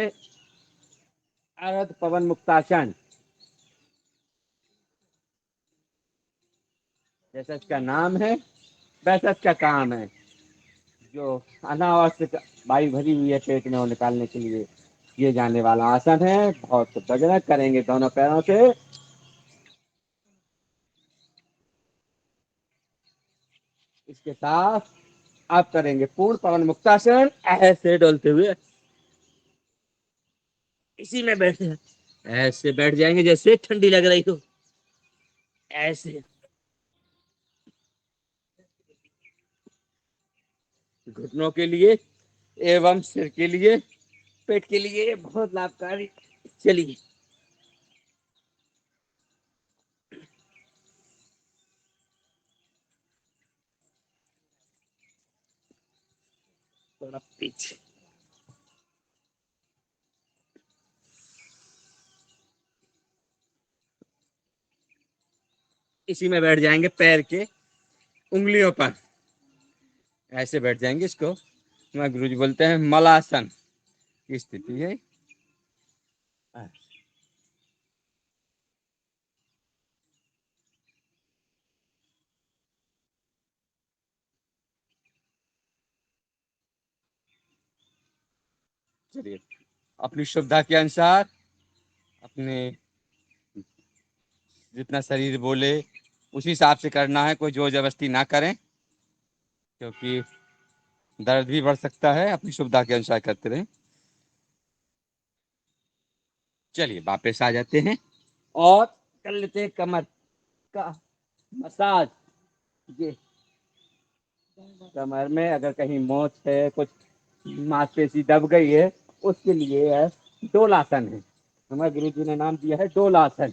अर्ध पवन मुक्तासन। जैसा इसका नाम है वैसा इसका काम है। जो अनावश्यक वायु भरी हुई है पेट में, वो निकालने के लिए किए जाने वाला आसन है। बहुत बढ़िया करेंगे दोनों पैरों से। इसके साथ आप करेंगे पूर्ण पवन मुक्तासन, ऐसे डोलते हुए इसी में बैठे ऐसे बैठ जाएंगे जैसे ठंडी लग रही हो, ऐसे। घुटनों के लिए एवं सिर के लिए, पेट के लिए बहुत लाभकारी। चलिए थोड़ा पीछे। इसी में बैठ जाएंगे पैर के उंगलियों पर, ऐसे बैठ जाएंगे। इसको मैं गुरुजी बोलते हैं मलासन की स्थिति है। चलिए, अपनी सुविधा के अनुसार अपने जितना शरीर बोले उसी हिसाब से करना है, कोई जोर जबरदस्ती ना करें, क्योंकि दर्द भी बढ़ सकता है। अपनी सुविधा के अनुसार करते रहें। चलिए वापस आ जाते हैं और कर लेते हैं कमर का मसाज। ये कमर में अगर कहीं मोच है, कुछ मांसपेशी दब गई है, उसके लिए है डोलासन है। हमारे गुरु जी ने नाम दिया है डोलासन।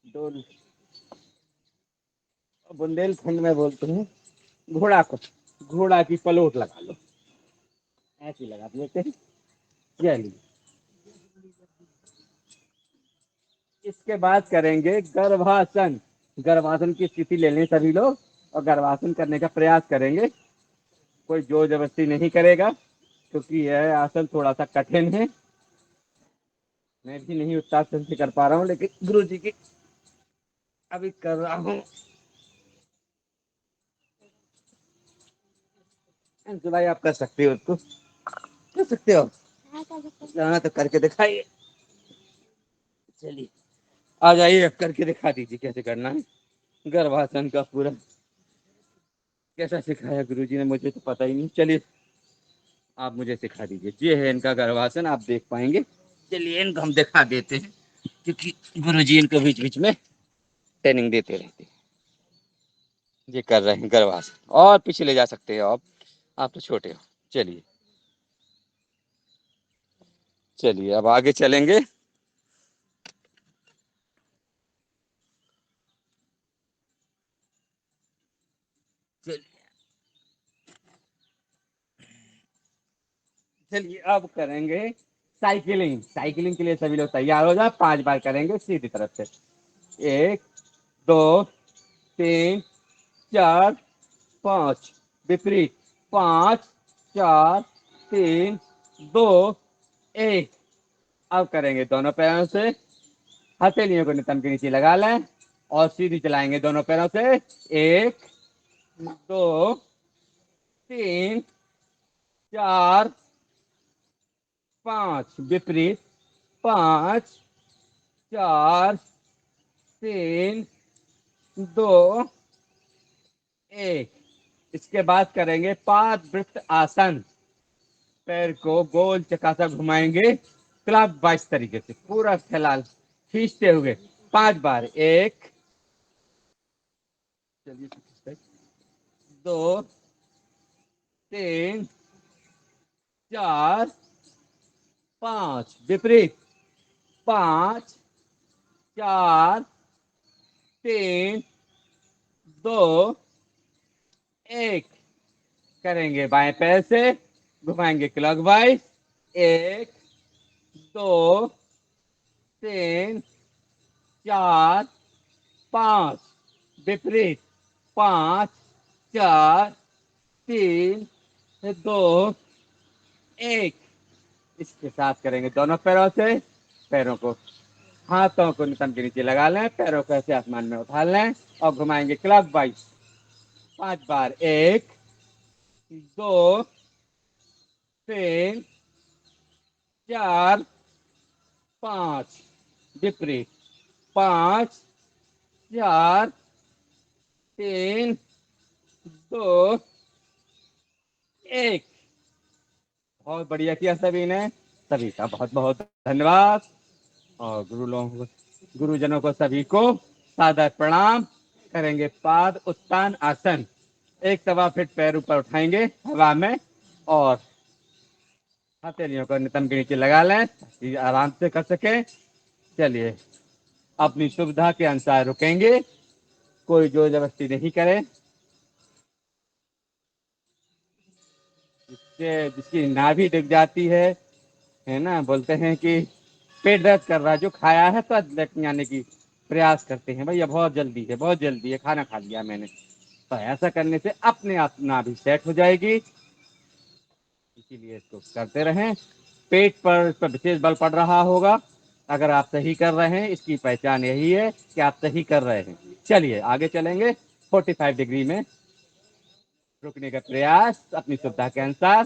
डोल बुंदेलखंड में बोलते हैं घोड़ा को, घोड़ा की पलोट लगा लो, ऐसी लगा देते हैं। चलिए, इसके बाद करेंगे गर्भासन। गर्भासन की स्थिति ले लें सभी लोग और गर्भासन करने का प्रयास करेंगे। कोई जोर जबरदस्ती नहीं करेगा, क्योंकि यह आसन थोड़ा सा कठिन है। मैं भी नहीं उतना अच्छे से कर पा रहा हूँ, लेकिन गुरु जी की अभी कर रहा हूँ। अंशु भाई, आप कर सकते हो, उसको कर सकते हो। हाँ, तो करके दिखाइए। चलिए आ जाइए, अब करके दिखा दीजिए कैसे करना है। गर्भासन का पूरा कैसा सिखाया गुरुजी ने, मुझे तो पता ही नहीं। चलिए आप मुझे सिखा दीजिए। ये है इनका गर्भासन, आप देख पाएंगे। चलिए इनको हम दिखा देते हैं, क्योंकि गुरुजी इनको बीच बीच में ट्रेनिंग देते रहते हैं। ये कर रहे हैं गर्भासन, और पीछे ले जा सकते हो आप तो छोटे हो। चलिए चलिए, अब आगे चलेंगे। चलिए अब करेंगे साइकिलिंग। साइकिलिंग के लिए सभी लोग तैयार हो जाए। 5 बार करेंगे सीधी तरफ से। 1 2 3 4 5, विपरीत। 5 4 3 2 1। अब करेंगे दोनों पैरों से, हथेलियों को नितंब के नीचे लगा लें और सीधी चलाएंगे दोनों पैरों से। 1 2 3 4 5, विपरीत। 5 4 3 2 1। इसके बाद करेंगे पादवृत्त आसन। पैर को गोल चकासा घुमाएंगे क्लॉक वाइज तरीके से, पूरा फिलहाल खींचते हुए 5 बार। 1 2 3 4 5, विपरीत। 5 4 3 2 1। करेंगे बाएं पैर से, घुमाएंगे क्लॉकवाइज। 1 2 3 4 5, विपरीत। 5 4 3 2 1। इसके साथ करेंगे दोनों पैरों से। पैरों को, हाथों को नितंब के नीचे लगा लें, पैरों को ऐसे आसमान में उठा लें और घुमाएंगे क्लॉकवाइज 5 बार। 1 2 3 4 5, विपरीत। 5 4 3 2 1। बहुत बढ़िया किया सभी ने। सभी का बहुत बहुत धन्यवाद। और गुरुजनों को सभी को सादर प्रणाम। करेंगे पाद उत्तान आसन। 1 सवा फीट पैर ऊपर उठाएंगे हवा में और हथेलियों को नितंब के नीचे लगा लें ताकि आराम से कर सके। चलिए अपनी सुविधा के अनुसार रुकेंगे, कोई जोर जबरदस्ती नहीं करे। जिसकी नाभि दिख जाती है ना, बोलते हैं कि पेट दर्द कर रहा है, जो खाया है तो यानी कि प्रयास करते हैं भैया बहुत जल्दी है, खाना खा लिया मैंने, तो ऐसा करने से अपने आप नाभि सेट हो जाएगी। इसीलिए इसको करते रहें। पेट पर इस पर विशेष बल पड़ रहा होगा, अगर आप सही कर रहे हैं, इसकी पहचान यही है कि आप सही कर रहे हैं। चलिए आगे चलेंगे। 45 डिग्री में रुकने का प्रयास अपनी सुविधा के अनुसार।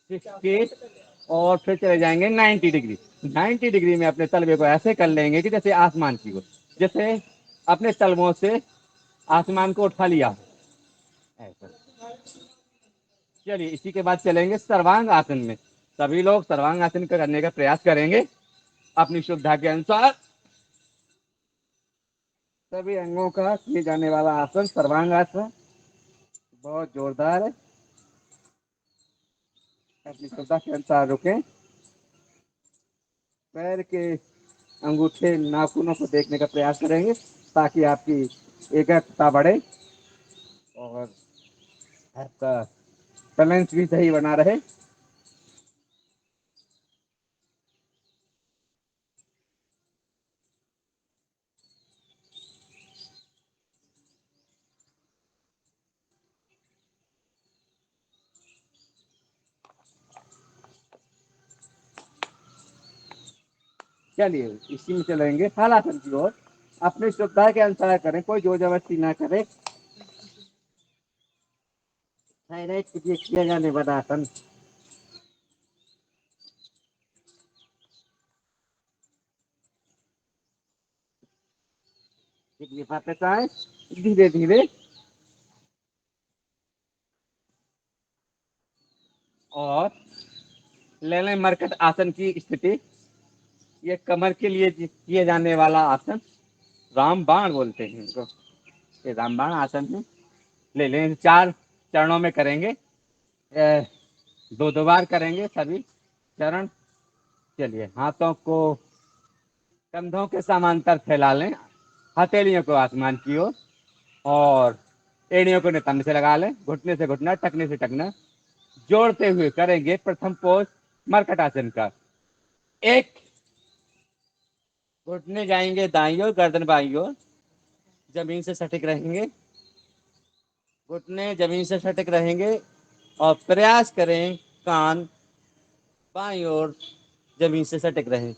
60 और फिर चले जाएंगे 90 डिग्री। 90 डिग्री में अपने तलवे को ऐसे कर लेंगे कि जैसे आसमान की ओर, जैसे अपने तलवों से आसमान को उठा लिया ऐसा। चलिए इसी के बाद चलेंगे सर्वांग आसन में। सभी लोग सर्वांग आसन करने का प्रयास करेंगे अपनी सुविधा के अनुसार। सभी अंगों का किए जाने वाला आसन सर्वांग आसन, बहुत जोरदार है। अपनी सुविधा के अनुसार रुकें। पैर के अंगूठे नाखूनों को देखने का प्रयास करेंगे ताकि आपकी एकाग्रता बढ़े और आपका बैलेंस भी सही बना रहे। चलिए इसी में चलेंगे हलासन की ओर। अपनी सुविधा के अनुसार करें, कोई जोर जबरदस्ती ना करे। थायराइड के लिए किया जाने वाला आसन। वापस आए धीरे धीरे और ले लें मरकट आसन की स्थिति। ये कमर के लिए किए जाने वाला आसन, रामबाण बोलते हैं इनको, ये रामबाण आसन है। ले लें, 4 चरणों में करेंगे, 2 बार करेंगे सभी चरण। चलिए हाथों को कंधों के समांतर फैला लें, हथेलियों को आसमान की ओर और एड़ियों को नितंब से लगा लें, घुटने से घुटना, टखने से टखना जोड़ते हुए करेंगे प्रथम पोज मरकट आसन का। 1, घुटने जाएंगे दाईं ओर, गर्दन बाईं ओर, जमीन से सटिक रहेंगे, घुटने जमीन से सटिक रहेंगे और प्रयास करें कान बाईं ओर जमीन से सटिक रहें।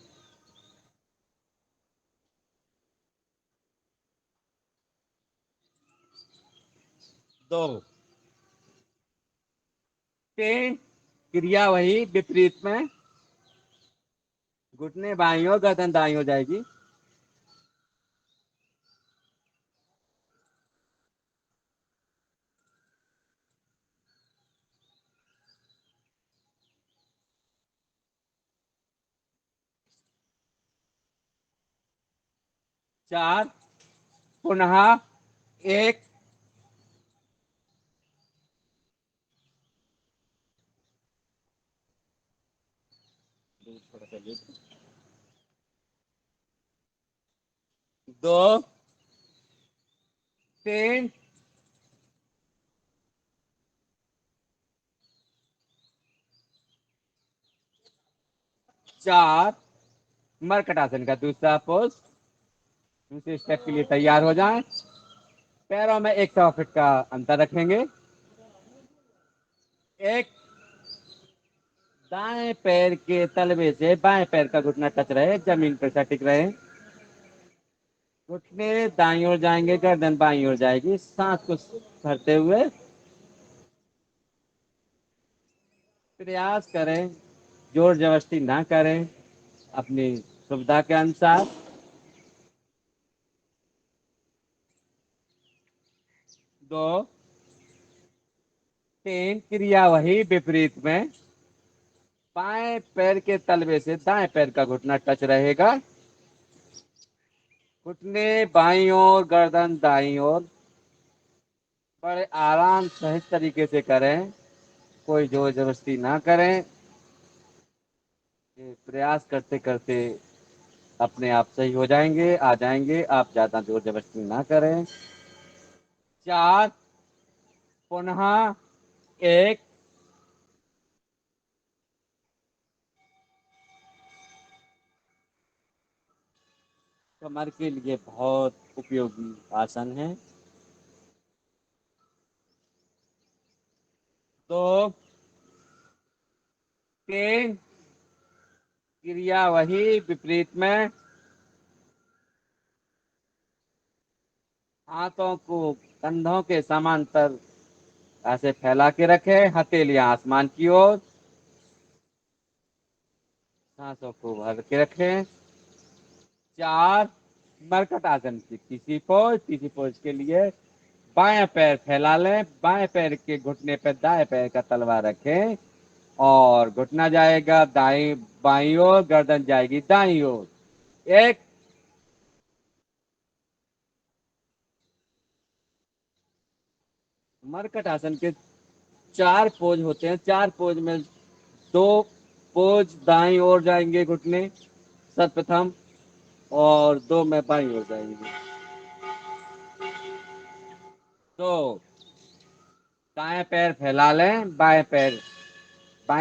2, 3, क्रिया वही विपरीत में, घुटने बाईं ओर, गर्दन दाईं हो जाएगी। 4, पुनः 1, 2, 3, 4। मरकट आसन का दूसरा पोज। दूसरे स्टेप के लिए तैयार हो जाएं। पैरों में 1 फीट का अंतर रखेंगे। 1, दाएं पैर के तलवे से बाएं पैर का घुटना टच रहे, जमीन पर सटिक रहे। घुटने दाईं ओर जाएंगे, गर्दन बाईं ओर जाएगी। सांस को भरते हुए प्रयास करें, जोर जबरदस्ती ना करें, अपनी सुविधा के अनुसार। 2, 3, क्रिया वही विपरीत में, बाएं पैर के तलवे से दाएं पैर का घुटना टच रहेगा। घुटने बाईं ओर, गर्दन दाईं ओर। बड़े आराम सहित तरीके से करें, कोई जोर जबरदस्ती ना करें। ये प्रयास करते करते अपने आप सही हो जाएंगे, आ जाएंगे। आप ज्यादा जोर जबरदस्ती ना करें। 4, पुनः एक कमर के लिए बहुत उपयोगी आसन है। तो तीन क्रिया वही विपरीत में हाथों को कंधों के समांतर ऐसे फैला के रखे, हथेलियां आसमान की ओर, सांसों को भर के रखें। चार मरकट आसन की तीसरी पोज के लिए बाएं पैर फैला लें, बाएं पैर के घुटने पर दाएं पैर का तलवा रखें और घुटना जाएगा दाई बाई ओर, गर्दन जाएगी दाई ओर। एक मरकट आसन के चार पोज होते हैं, चार पोज में दो पोज दाई ओर जाएंगे घुटने सर्वप्रथम, और दो में बाई ओर जाएंगे। तो दाएं पैर फैला लें, बाएं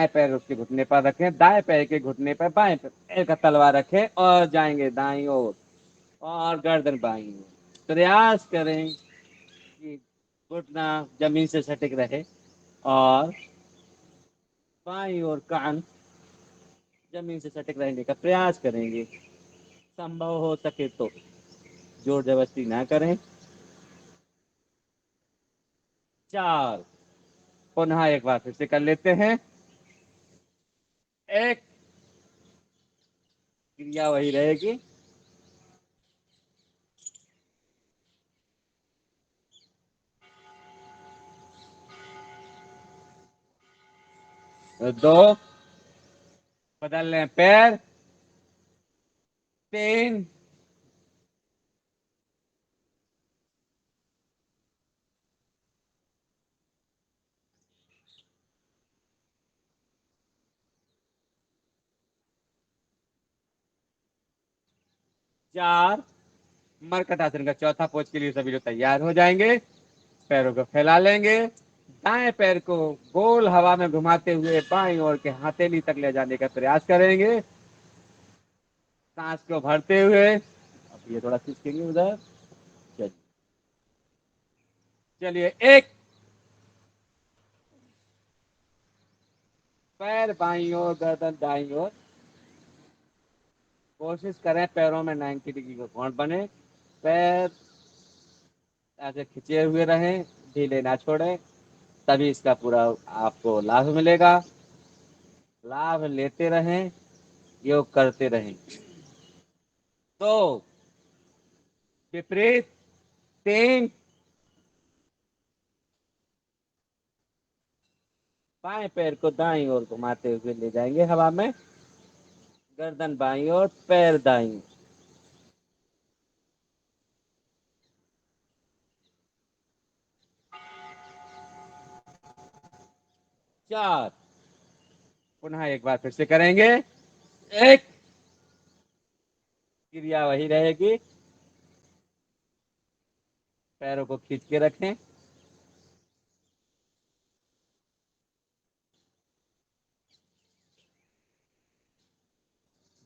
पैर उसके घुटने पर रखें, दाएं पैर के घुटने पर बाएं पैर का तलवा रखें और जाएंगे दाईं ओर और गर्दन बाईं ओर। प्रयास करें कि घुटना जमीन से सटिक रहे और बाईं ओर कान जमीन से सटिक रहने का प्रयास करेंगे। संभव हो सके तो जोर जबरदस्ती ना करें। चार पुनः एक बार फिर से कर लेते हैं। एक क्रिया वही रहेगी। दो बदल लें पैर। तीन चार मरकट आसन का चौथा पोज के लिए सभी लोग तैयार हो जाएंगे। पैरों को फैला लेंगे, दाएं पैर को गोल हवा में घुमाते हुए बाईं ओर के हथेली तक ले जाने का प्रयास करेंगे, सांस को भरते हुए। अब ये थोड़ा खींचेंगे उधर। चलिए चलिए, एक पैर बाईं ओर, गर्दन दाईं ओर। कोशिश करें पैरों में 90 डिग्री का कोण बने, पैर ऐसे खिंचे हुए रहें, ढीले ना छोड़ें, तभी इसका पूरा आपको लाभ मिलेगा। लाभ लेते रहें, योग करते रहें। तो विपरीत तीन बाएं पैर को दाईं ओर घुमाते हुए ले जाएंगे हवा में, गर्दन बाईं ओर, पैर दाईं। चार पुनः एक बार फिर से करेंगे। एक क्रिया वही रहेगी। पैरों को खींच के रखें।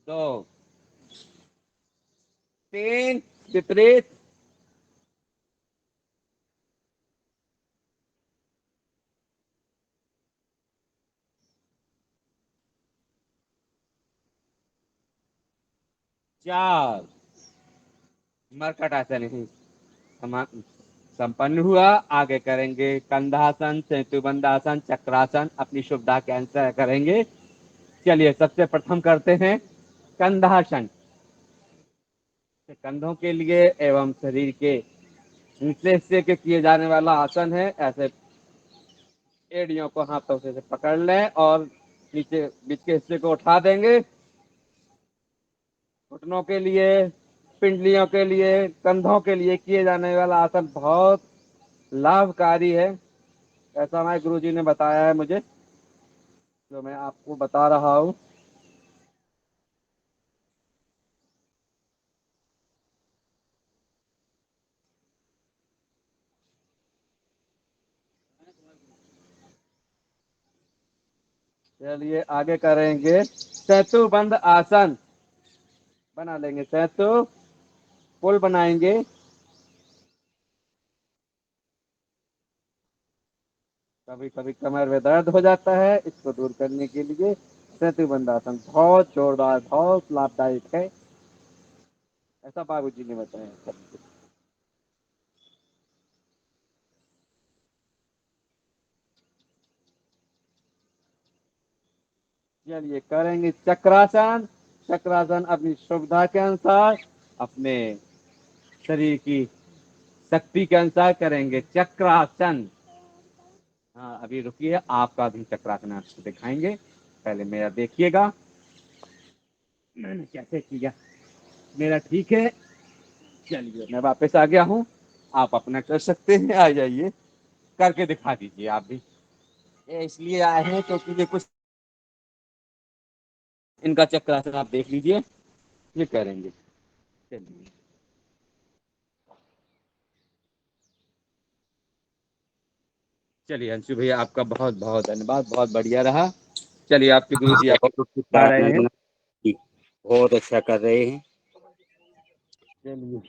दो तीन विपरीत। चार मरकट आसन ही संपन्न हुआ। आगे करेंगे कंधासन, सेतुबंधासन, चक्रासन, अपनी सुविधा के अनुसार करेंगे। चलिए सबसे प्रथम करते हैं कंधासन। कंधों के लिए एवं शरीर के निचले हिस्से के किए जाने वाला आसन है। ऐसे एड़ियों को हाथों से पकड़ लें और नीचे बीच के हिस्से को उठा देंगे। घुटनों के लिए, पिंडलियों के लिए, कंधों के लिए किए जाने वाला आसन बहुत लाभकारी है। ऐसा हमारे गुरुजी ने बताया है मुझे, जो मैं आपको बता रहा हूँ। चलिए आगे करेंगे सेतु बंद आसन बना लेंगे। सेतु पुल बनाएंगे। कभी कभी कमर में दर्द हो जाता है, इसको दूर करने के लिए सेतु बंद आसन बहुत जोरदार, बहुत लाभदायक है, ऐसा बाबूजी ने बताया। चलिए करेंगे चक्रासन। चक्रासन अपनी सुविधा के अनुसार, अपने शरीर की शक्ति के अनुसार करेंगे चक्रासन। हाँ अभी रुकिए, आपका भी चक्रासन आपको दिखाएंगे, पहले मेरा देखिएगा मैंने कैसे किया। मेरा ठीक है। चलिए मैं वापस आ गया हूँ, आप अपना कर सकते हैं, आ जाइए करके दिखा दीजिए आप भी। ये इसलिए आए हैं क्योंकि ये कुछ इनका चक्रासन आप देख लीजिए, ये करेंगे। चलिए चलिए अंशु भैया आपका बहुत बहुत धन्यवाद, बहुत बढ़िया रहा। चलिए आपके गुरु जी आपको कुछ सिखा रहे हैं। बहुत अच्छा कर रहे हैं। चलिए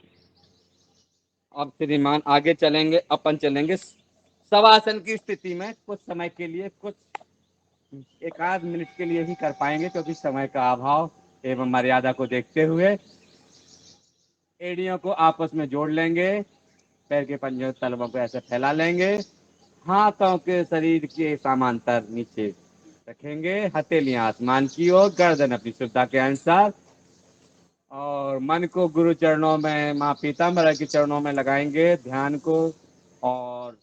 अब श्रीमान आगे चलेंगे, अपन चलेंगे शवासन की स्थिति में कुछ समय के लिए, कुछ एक आध मिनट के लिए ही कर पाएंगे क्योंकि समय का अभाव एवं मर्यादा को देखते हुए। एड़ियों को आपस में जोड़ लेंगे, पैर के पंजों तलवों को ऐसे फैला लेंगे, हाथों के शरीर के समांतर नीचे रखेंगे, हथेलियां आसमान की ओर, गर्दन अपनी सुविधा के अनुसार, और मन को गुरु चरणों में, माँ पीताम्बर के चरणों में लगाएंगे ध्यान को, और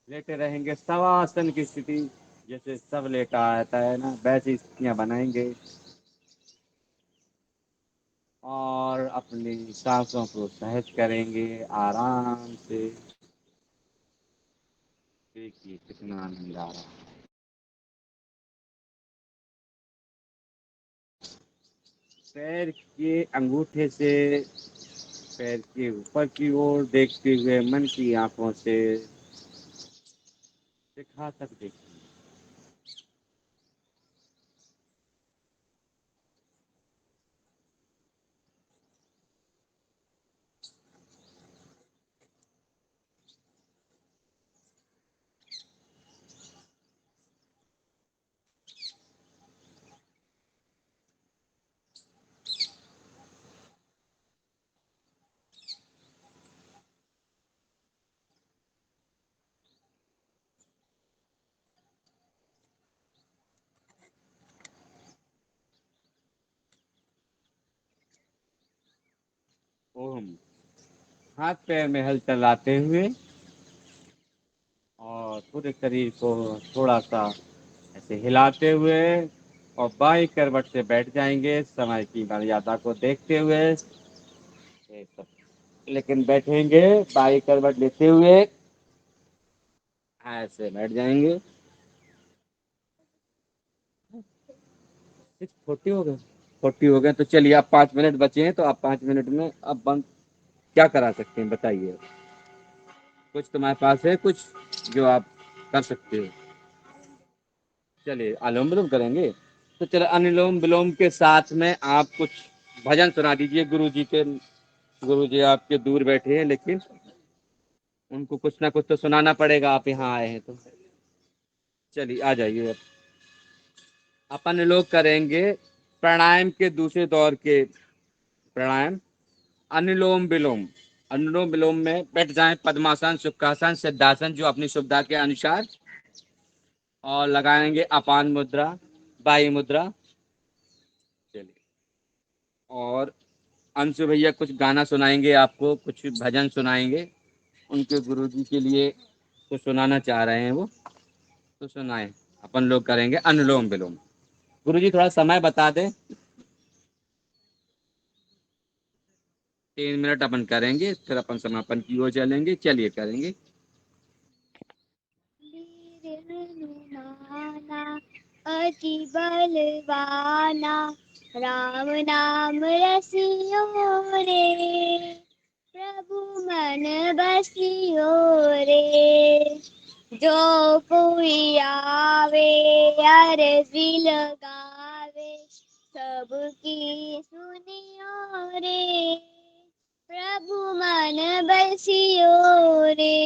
लेटे रहेंगे शवासन की स्थिति, जैसे सब लेटा आता है ना वैसी स्थितियां बनाएंगे, और अपनी सांसों को सहज करेंगे आराम से। देखिए कितना आनंद आ रहा है। पैर के अंगूठे से पैर के ऊपर की ओर देखते हुए मन की आंखों से शिखा तक देखिए। ओम। हाथ पैर में हल चलाते हुए और पूरे शरीर को थोड़ा सा ऐसे हिलाते हुए, और बाई करवट से बैठ जाएंगे समय की मर्यादा को देखते हुए। लेकिन बैठेंगे बाई करवट लेते हुए, ऐसे बैठ जाएंगे। 40 हो गए, 40 हो गए, तो चलिए आप 5 मिनट बचे हैं, तो आप 5 मिनट में अब बंद क्या करा सकते हैं बताइए। कुछ तुम्हारे पास है कुछ जो आप कर सकते हो? चलिए अनुलोम विलोम करेंगे, तो चलो अनुलोम विलोम के साथ में आप कुछ भजन सुना दीजिए। गुरु जी आपके दूर बैठे हैं, लेकिन उनको कुछ ना कुछ तो सुनाना पड़ेगा, आप यहाँ आए हैं तो। चलिए आ जाइए। अब अपन लोग करेंगे प्राणायाम के दूसरे दौर के प्राणायाम, अनुलोम विलोम। अनुलोम विलोम में बैठ जाएं, पद्मासन, सुखासन, सिद्धासन, जो अपनी सुविधा के अनुसार, और लगाएंगे अपान मुद्रा, वायु मुद्रा। चलिए, और अंशु भैया कुछ गाना सुनाएंगे आपको, कुछ भजन सुनाएंगे, उनके गुरु जी के लिए कुछ सुनाना चाह रहे हैं वो, तो सुनाए। अपन लोग करेंगे अनुलोम विलोम। गुरु जी थोड़ा समय बता दें। 3 मिनट अपन करेंगे, फिर अपन समापन की ओर चलेंगे। चलिए करेंगे। वीर हनुमाना अति बलवाना, राम नाम रसियो रे, प्रभु मन बसियो रे, जो कोई आवे अर्जी लगावे, सबकी सुनियो रे, प्रभु मन बसियो रे।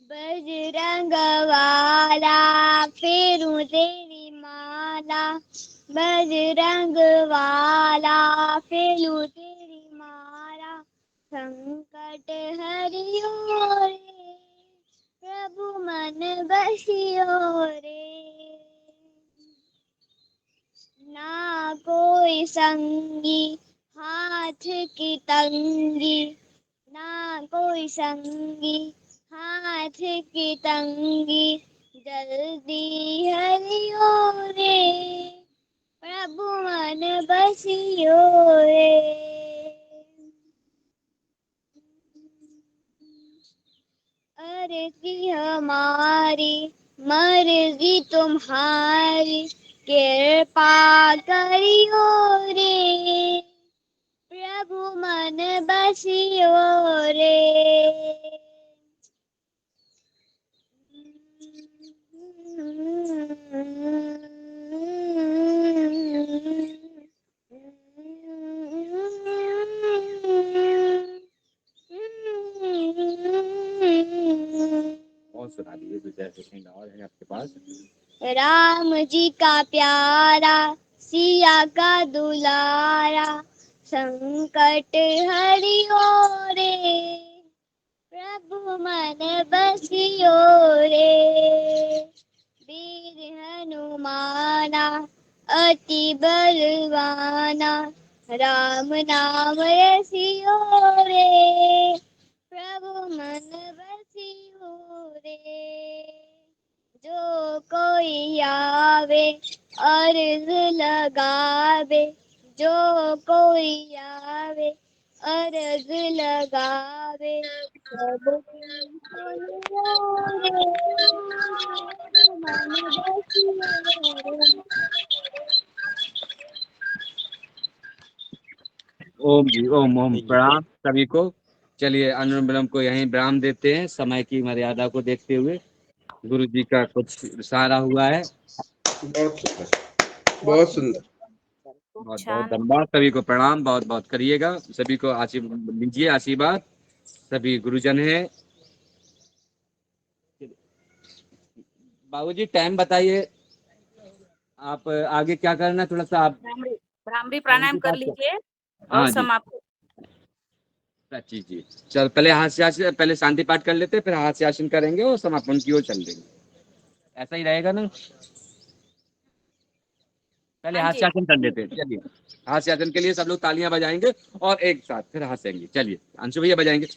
बजरंग वाला फेरू तेरी माला, बजरंग वाला फेरू तेरी माला, संकट हरियो रे, प्रभु मन बसियो रे। ना कोई संगी हाथ की तंगी, ना कोई संगी हाथ की तंगी, जल्दी हरियो रे, प्रभु मन बसियो रे। अर्जी हमारी मर्जी तुम्हारी, कृपा करियो रे, प्रभु मन बसियो रे। और सुना दीजिए कुछ ऐसे सेकंड और है आपके पास। राम जी का प्यारा सिया का दुलारा, संकट हरियो रे, प्रभु मन बसियो रे। वीर हनुमाना अति बलवाना, राम नाम रसियो रे, प्रभु मन बसियो रे। जो कोई आवे अर्ज लगावे, जो कोई आवे अर्ज लगावे, सबकी सुनियो रे, मन बसियो रे। ओम जी ओम ओम प्रणाम सभी को। चलिए अनुलोम विलोम को यहीं विराम देते हैं, समय की मर्यादा को देखते हुए। गुरु जी का कुछ इशारा हुआ है। बहुत सुंदर, बहुत सुंदर। बहुत बहुत धन्यवाद, सभी को प्रणाम, बहुत बहुत करिएगा, सभी को आशीर्वाद लीजिए, आशीर्वाद। सभी गुरुजन हैं। बाबूजी टाइम बताइए, आप आगे क्या करना है, थोड़ा सा आप भ्रामरी प्राणायाम कर लीजिए और हाँ जी समाप्त। जी जी। चल पहले हाथ से आसन, पहले शांति पाठ कर लेते हैं, फिर हाथ से आसन करेंगे और समापन की ओर चल देंगे। ऐसा ही रहेगा ना? पहले हाँ हाथ जी। से आसन कर लेते हैं। चलिए हाथ से आसन के लिए सब लोग तालियां बजाएंगे और एक साथ फिर हंसेंगे। चलिए अंशु भैया बजाएंगे।